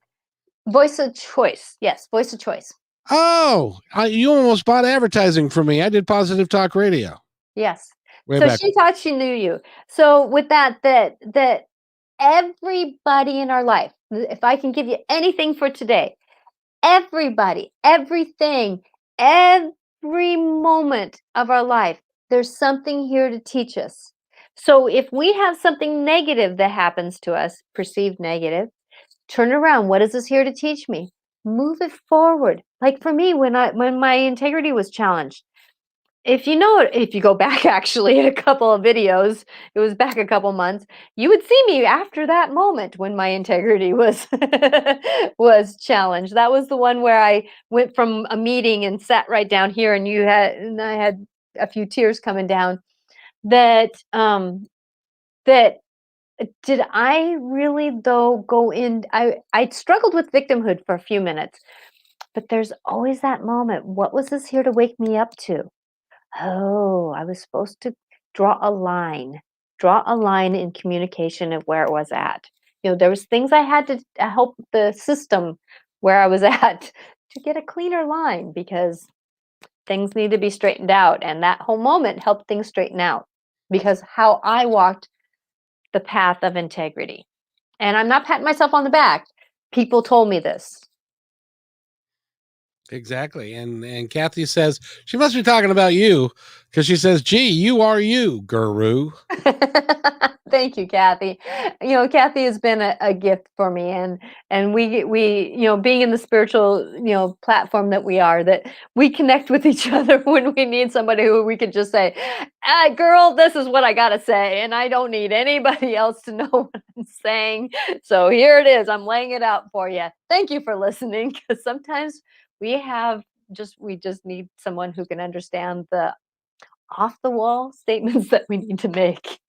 Voice of choice. Yes, voice of choice. Oh, you almost bought advertising for me. I did Positive Talk Radio Yes. way So back. she thought she knew you. So with that everybody in our life, if I can give you anything for today, everybody, everything, every moment of our life, there's something here to teach us. So if we have something negative that happens to us, perceived negative, turn it around. What is this here to teach me? Move it forward. Like for me, when my integrity was challenged, if you go back actually in a couple of videos, it was back a couple months, you would see me after that moment when my integrity was was challenged. That was the one where I went from a meeting and sat right down here, and I had a few tears coming down. That did I really though go in I struggled with victimhood for a few minutes, but there's always that moment. What was this here to wake me up to? Oh, I was supposed to draw a line. Draw a line in communication of where it was at. There was things I had to help the system where I was at to get a cleaner line because things need to be straightened out. And that whole moment helped things straighten out because how I walked the path of integrity. And I'm not patting myself on the back. People told me this. Exactly. And Kathy says she must be talking about you because she says, gee, you are you, guru. Thank you, Kathy. Kathy has been a gift for me, and we being in the spiritual platform that we are, that we connect with each other when we need somebody who we could just say, girl, this is what I gotta say, and I don't need anybody else to know what I'm saying. So here it is. I'm laying it out for you. Thank you for listening, because sometimes we just need someone who can understand the off the wall statements that we need to make.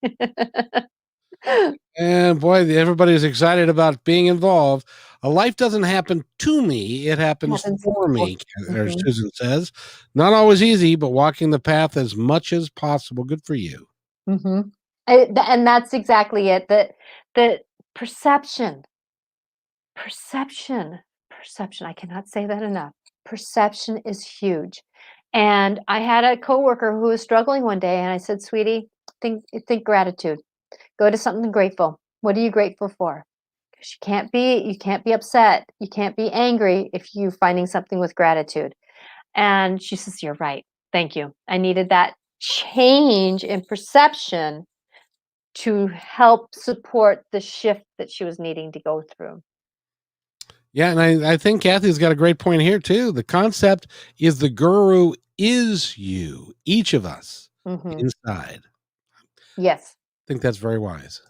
And boy, everybody's excited about being involved. A life doesn't happen to me, it happens Happens. for me, or Mhm, Susan says. Not always easy, but walking the path as much as possible. Good for you. mhm. And that's exactly it. The perception, perception, perception. I cannot say that enough. Perception is huge. And I had a coworker who was struggling one day, and I said, "Sweetie, think gratitude. Go to something grateful. What are you grateful for? Because you can't be upset. You can't be angry if you're finding something with gratitude." And she says, "You're right. Thank you. I needed that change in perception to help support the shift that she was needing to go through." Yeah, and I think Kathy's got a great point here too. The concept is the guru is you, each of us Hmm. inside. Yes. I think that's very wise.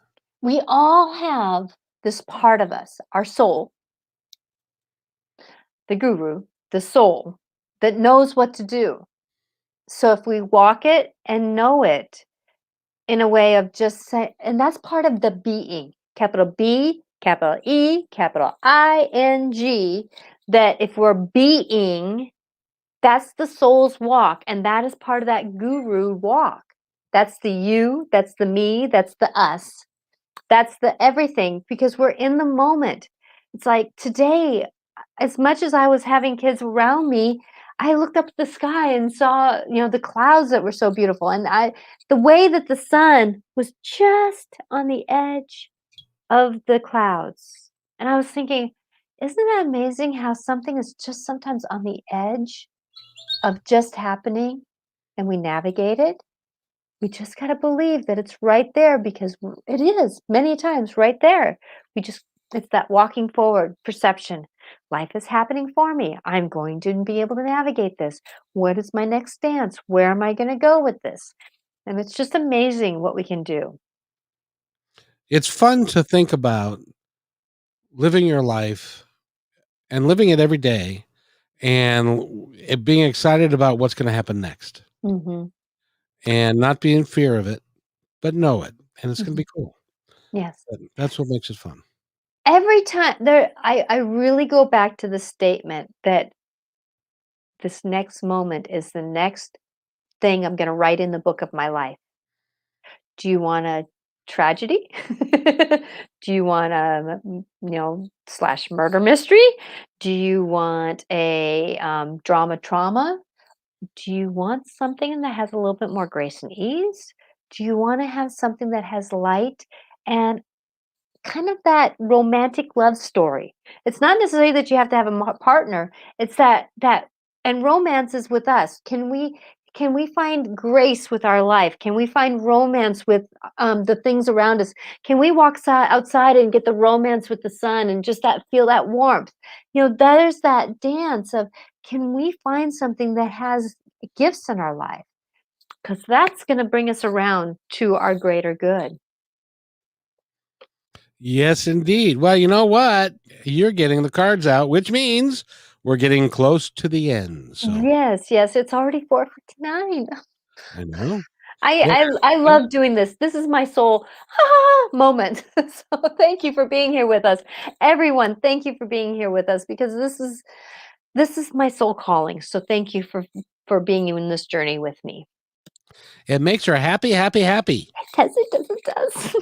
We all have this part of us, our soul, the guru, the soul that knows what to do. So if we walk it and know it in a way of just say, and that's part of the being, capital B, capital E, capital ING, that if we're being, that's the soul's walk. And that is part of that guru walk. That's the you, that's the me, that's the us. That's the everything because we're in the moment. It's like today, as much as I was having kids around me, I looked up at the sky and saw, the clouds that were so beautiful. And the way that the sun was just on the edge of the clouds. And I was thinking, isn't that amazing how something is just sometimes on the edge of just happening and we navigate it? We just gotta believe that it's right there because it is many times right there. It's that walking forward perception. Life is happening for me. I'm going to be able to navigate this. What is my next stance? Where am I going to go with this? And it's just amazing what we can do. It's fun to think about living your life and living it every day and being excited about what's going to happen next Hmm. and not be in fear of it, but know it. And it's going to Hmm. be cool. Yes. That's what makes it fun. Every time I really go back to the statement that this next moment is the next thing I'm going to write in the book of my life. Do you want a tragedy? Do you want a, slash murder mystery? Do you want a drama trauma? Do you want something that has a little bit more grace and ease? Do you want to have something that has light and kind of that romantic love story? It's not necessarily that you have to have a partner. It's that and romance is with us. Can we find grace with our life? Can we find romance with the things around us? Can we walk outside and get the romance with the sun and just feel that warmth? There's that dance of, can we find something that has gifts in our life? Because that's going to bring us around to our greater good. Yes, indeed. Well, you know what? You're getting the cards out, which means we're getting close to the end. So Yes, yes, it's already 4:59. I know. I Yeah. I I love doing this. This is my soul moment. So thank you for being here with us. Everyone, thank you for being here with us because this is my soul calling. So thank you for being in this journey with me. It makes her happy, happy, happy. It does.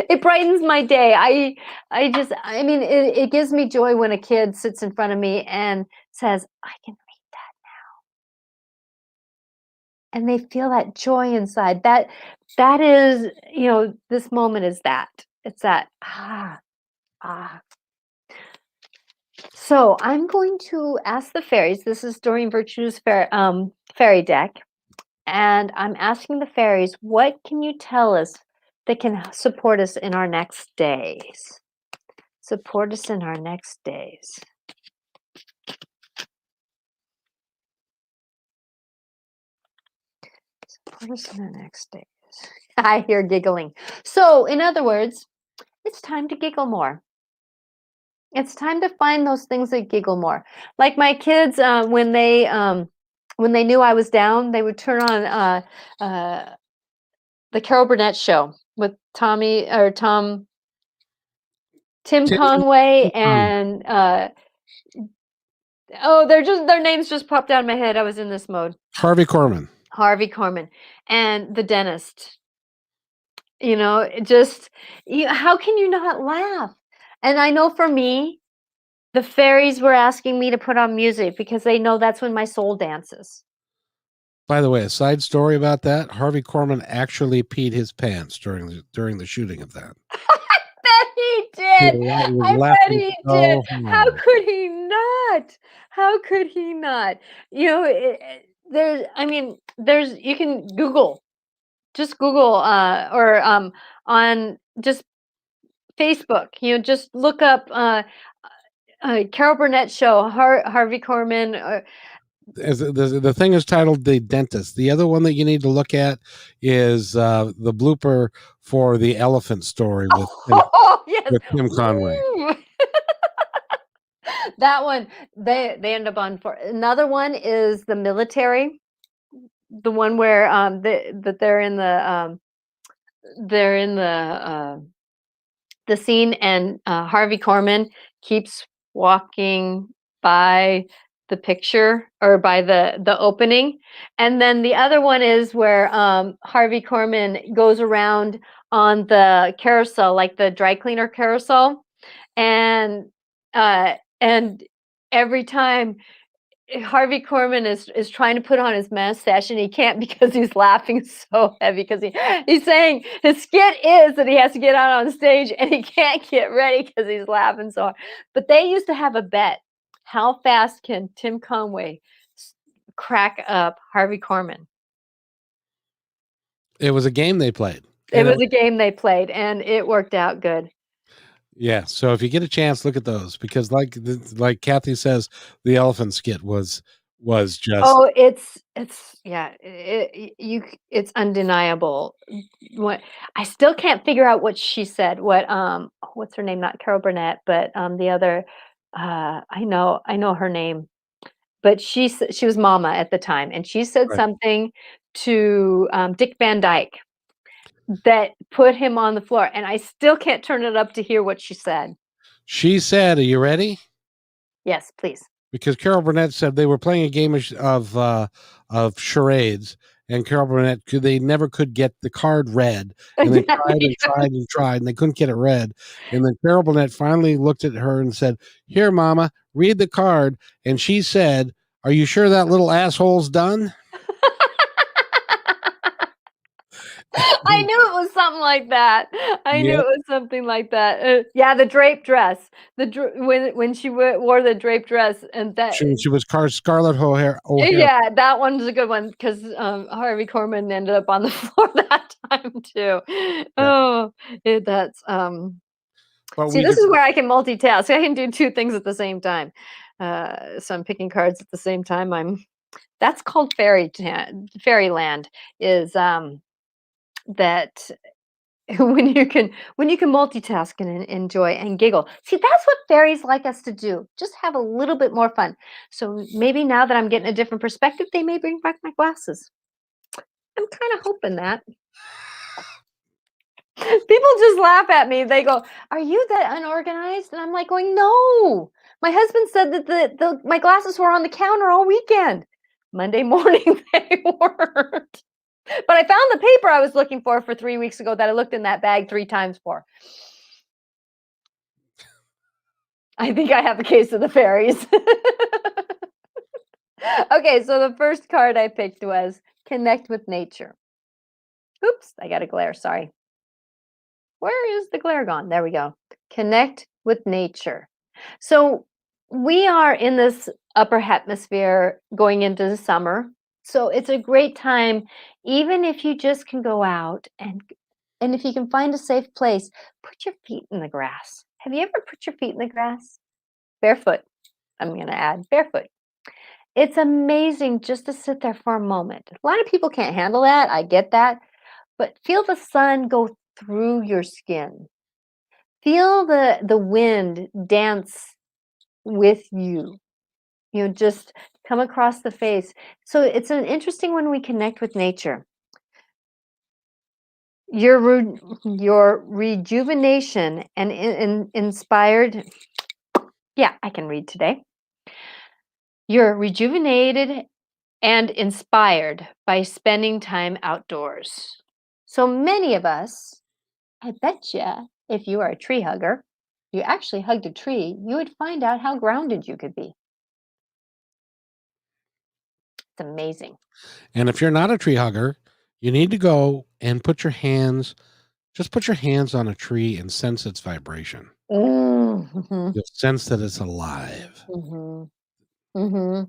It brightens my day. I mean, it gives me joy when a kid sits in front of me and says, I can read that. And they feel that joy inside. That is, this moment is that. It's that, ah. So I'm going to ask the fairies. This is Doreen Virtue's fairy deck. And I'm asking the fairies, what can you tell us that can support us in our next days? Support us in our next days. Support us in our next days. I hear giggling. So, in other words, it's time to giggle more. It's time to find those things that giggle more. Like my kids, when they knew I was down, they would turn on the Carol Burnett show with Tim Conway and their names just popped out of my head. I was in this mode. Harvey Korman and the dentist. How can you not laugh? And I know for me, the fairies were asking me to put on music because they know that's when my soul dances. By the way, a side story about that: Harvey Korman actually peed his pants during the shooting of that. I bet he did. I bet he did. How could he not? How could he not? You can Google. Just Google or on just Facebook. Just look up Carol Burnett show, Harvey Korman. The thing is titled The Dentist. The other one that you need to look at is the blooper for the elephant story with Tim Conway. That one they end up on. For another one is the military, the one where they're in the scene, and Harvey Korman keeps walking by the picture or by the opening. And then the other one is where Harvey Korman goes around on the carousel, like the dry cleaner carousel, and every time Harvey Korman is trying to put on his mustache, and he can't because he's laughing so heavy, because he's saying his skit is that he has to get out on stage and he can't get ready because he's laughing so hard. But they used to have a bet: how fast can Tim Conway crack up Harvey Korman? It was a game they played. It was a game they played, and it worked out good. Yeah, so if you get a chance, look at those, because like Kathy says, the elephant skit was just it's undeniable. What I still can't figure out what she said. What's her name? Not Carol Burnett, but the other. I know her name, but she was Mama at the time, and she said something to Dick Van Dyke that put him on the floor, and I still can't turn it up to hear what she said. She said, "Are you ready?" Yes, please. Because Carol Burnett said they were playing a game of charades, and Carol Burnett they never could get the card read, and they tried, and they couldn't get it read. And then Carol Burnett finally looked at her and said, "Here, Mama, read the card." And she said, "Are you sure that little asshole's done?" I knew it was something like that. Knew it was something like that. The draped dress. When she wore the draped dress, and that she was Scarlett O'Hara. Yeah, that one's a good one, because Harvey Korman ended up on the floor that time too. Oh, that's See, this is where I can multitask. I can do two things at the same time. So I'm picking cards at the same time. That's called fairyland. Is that when you can multitask and enjoy and giggle. See, that's what fairies like us to do. Just have a little bit more fun. So maybe now that I'm getting a different perspective, they may bring back my glasses. I'm kind of hoping that. People just laugh at me. They go, "Are you that unorganized?" And I'm like going, "No. My husband said that my glasses were on the counter all weekend." Monday morning they weren't. But I found the paper I was looking for 3 weeks ago that I looked in that bag 3 times for. I think I have a case of the fairies. Okay, so the first card I picked was connect with nature. Oops, I got a glare, sorry. Where is the glare gone? There we go. Connect with nature. So we are in this upper hemisphere going into the summer. So it's a great time, even if you just can go out and if you can find a safe place, put your feet in the grass. Have you ever put your feet in the grass? Barefoot. I'm going to add barefoot. It's amazing just to sit there for a moment. A lot of people can't handle that. I get that. But feel the sun go through your skin. Feel the wind dance with you. You know, just come across the face. So it's an interesting when we connect with nature. Your rejuvenation and inspired. Yeah, I can read today. You're rejuvenated and inspired by spending time outdoors. So many of us, I bet you, if you are a tree hugger, you actually hugged a tree, you would find out how grounded you could be. It's amazing. And if you're not a tree hugger, you need to go and put your hands on a tree and sense its vibration. Mm-hmm. You'll sense that it's alive. Mm-hmm. Mm-hmm.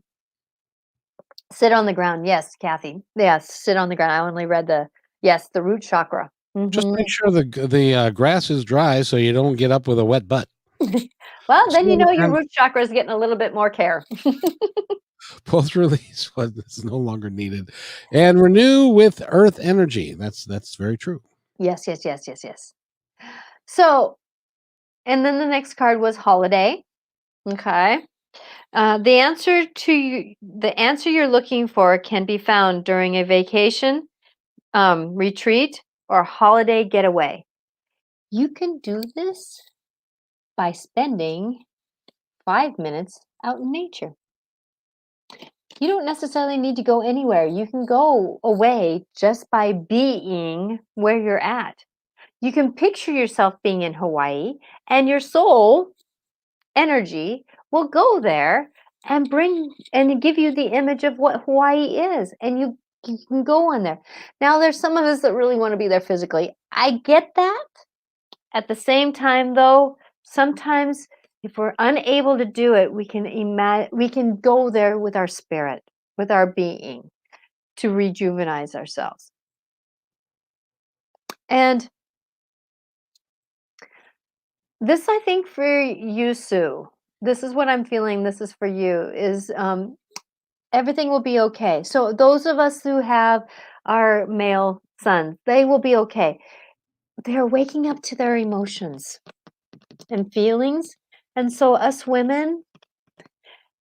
Sit on the ground. Yes, Kathy. Yes, sit on the ground. I only read the root chakra. Just Mm-hmm. make sure the grass is dry so you don't get up with a wet butt. Well, Sit then you on the know your ground, root chakra is getting a little bit more care. both release what is no longer needed, and renew with earth energy. That's very true. Yes, yes, yes, yes, yes. So, and then the next card was holiday. Okay. The answer you're looking for can be found during a vacation, retreat, or holiday getaway. You can do this by spending 5 minutes out in nature. You don't necessarily need to go anywhere. You can go away just by being where you're at. You can picture yourself being in Hawaii, and your soul energy will go there and bring and give you the image of what Hawaii is, and you can go on there. Now there's some of us that really want to be there physically. I get that. At the same time though, sometimes if we're unable to do it, we can go there with our spirit, with our being, to rejuvenize ourselves. And this, I think, for you, Sue, this is what I'm feeling. This is for you. Is everything will be okay. So those of us who have our male sons, they will be okay. They're waking up to their emotions and feelings, and so us women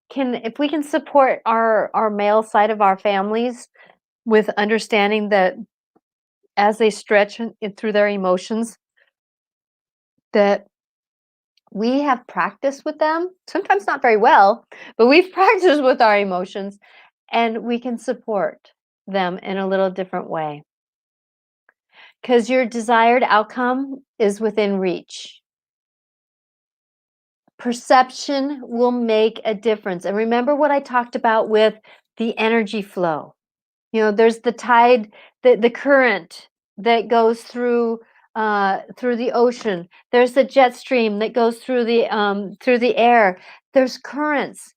can, if we can support our male side of our families with understanding that as they stretch through their emotions, that we have practiced with them, sometimes not very well, but we've practiced with our emotions, and we can support them in a little different way. Because your desired outcome is within reach. Perception will make a difference. And remember what I talked about with the energy flow. You know, there's the tide, the current that goes through the ocean. There's the jet stream that goes through the air. There's currents.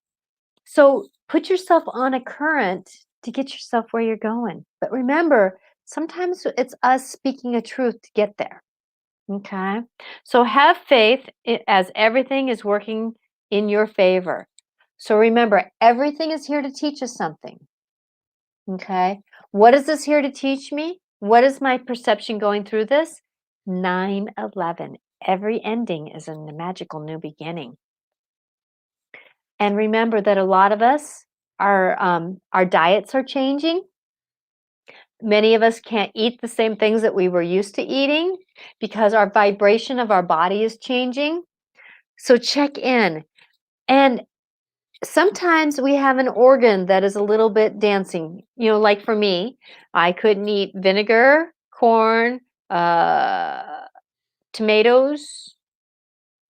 So put yourself on a current to get yourself where you're going. But remember, sometimes it's us speaking a truth to get there. Okay. So have faith as everything is working in your favor. So remember, everything is here to teach us something. Okay. What is this here to teach me? What is my perception going through this? 9/11. Every ending is a magical new beginning. And remember that a lot of us, our diets are changing. Many of us can't eat the same things that we were used to eating because our vibration of our body is changing. So check in. And sometimes we have an organ that is a little bit dancing. Like for me, I couldn't eat vinegar, corn, tomatoes,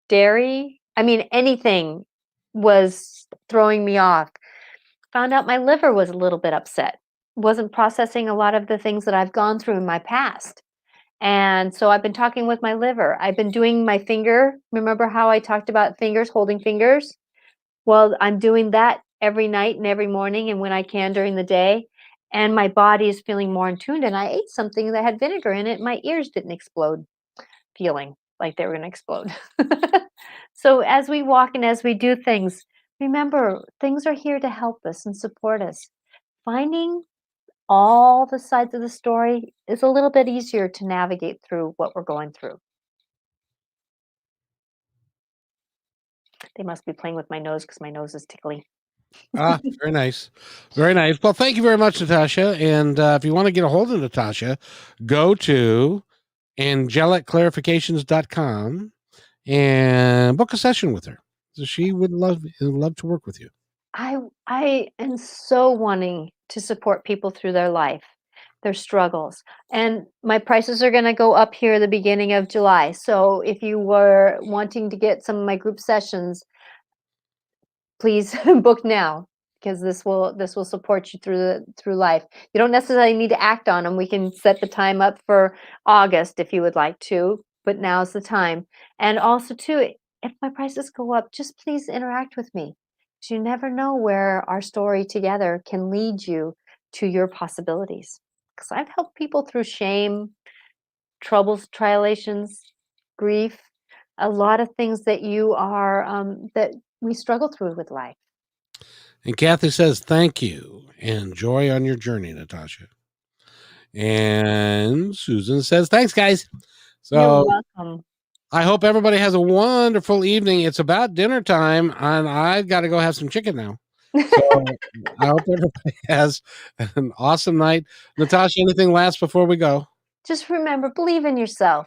dairy. I mean, anything was throwing me off. Found out my liver was a little bit upset. Wasn't processing a lot of the things that I've gone through in my past. And so I've been talking with my liver. I've been doing my finger. Remember how I talked about fingers, holding fingers? Well, I'm doing that every night and every morning and when I can during the day. And my body is feeling more in tune. And I ate something that had vinegar in it. My ears didn't explode, feeling like they were going to explode. So as we walk and as we do things, remember, things are here to help us and support us. Finding all the sides of the story is a little bit easier to navigate through what we're going through. They must be playing with my nose because my nose is tickly. Very nice. Very nice. Well, thank you very much, Natasha. And if you want to get a hold of Natasha, go to angelicclarifications.com and book a session with her. So she would love to work with you. I am so wanting to support people through their life, their struggles. And my prices are going to go up here at the beginning of July. So if you were wanting to get some of my group sessions, please book now, because this will support you through life. You don't necessarily need to act on them. We can set the time up for August if you would like to, but now's the time. And also too, if my prices go up, just please interact with me, because you never know where our story together can lead you to your possibilities. Because I've helped people through shame, troubles, tribulations, grief, a lot of things that that we struggle through with life. And Kathy says, thank you and joy on your journey, Natasha. And Susan says, thanks, guys. So you're welcome. I hope everybody has a wonderful evening. It's about dinner time, and I've got to go have some chicken now. So I hope everybody has an awesome night. Natasha, anything last before we go? Just remember, believe in yourself.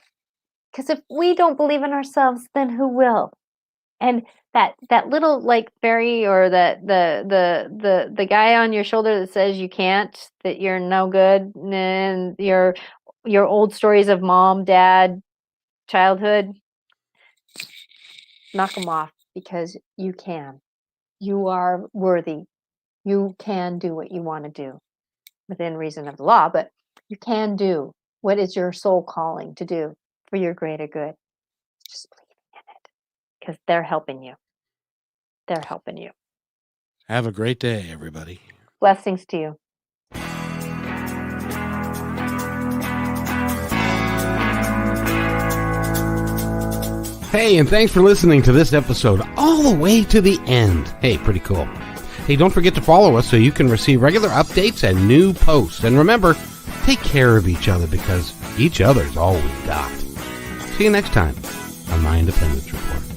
Because if we don't believe in ourselves, then who will? And that little like fairy or the guy on your shoulder that says you can't, that you're no good, and your old stories of mom, dad, childhood, knock them off, because you can. You are worthy. You can do what you want to do within reason of the law, but you can do what is your soul calling to do for your greater good. Just believe in it, because they're helping you. They're helping you. Have a great day, everybody. Blessings to you. Hey, and thanks for listening to this episode all the way to the end. Hey, pretty cool. Hey, don't forget to follow us so you can receive regular updates and new posts. And remember, take care of each other, because each other's all we've got. See you next time on My Independence Report.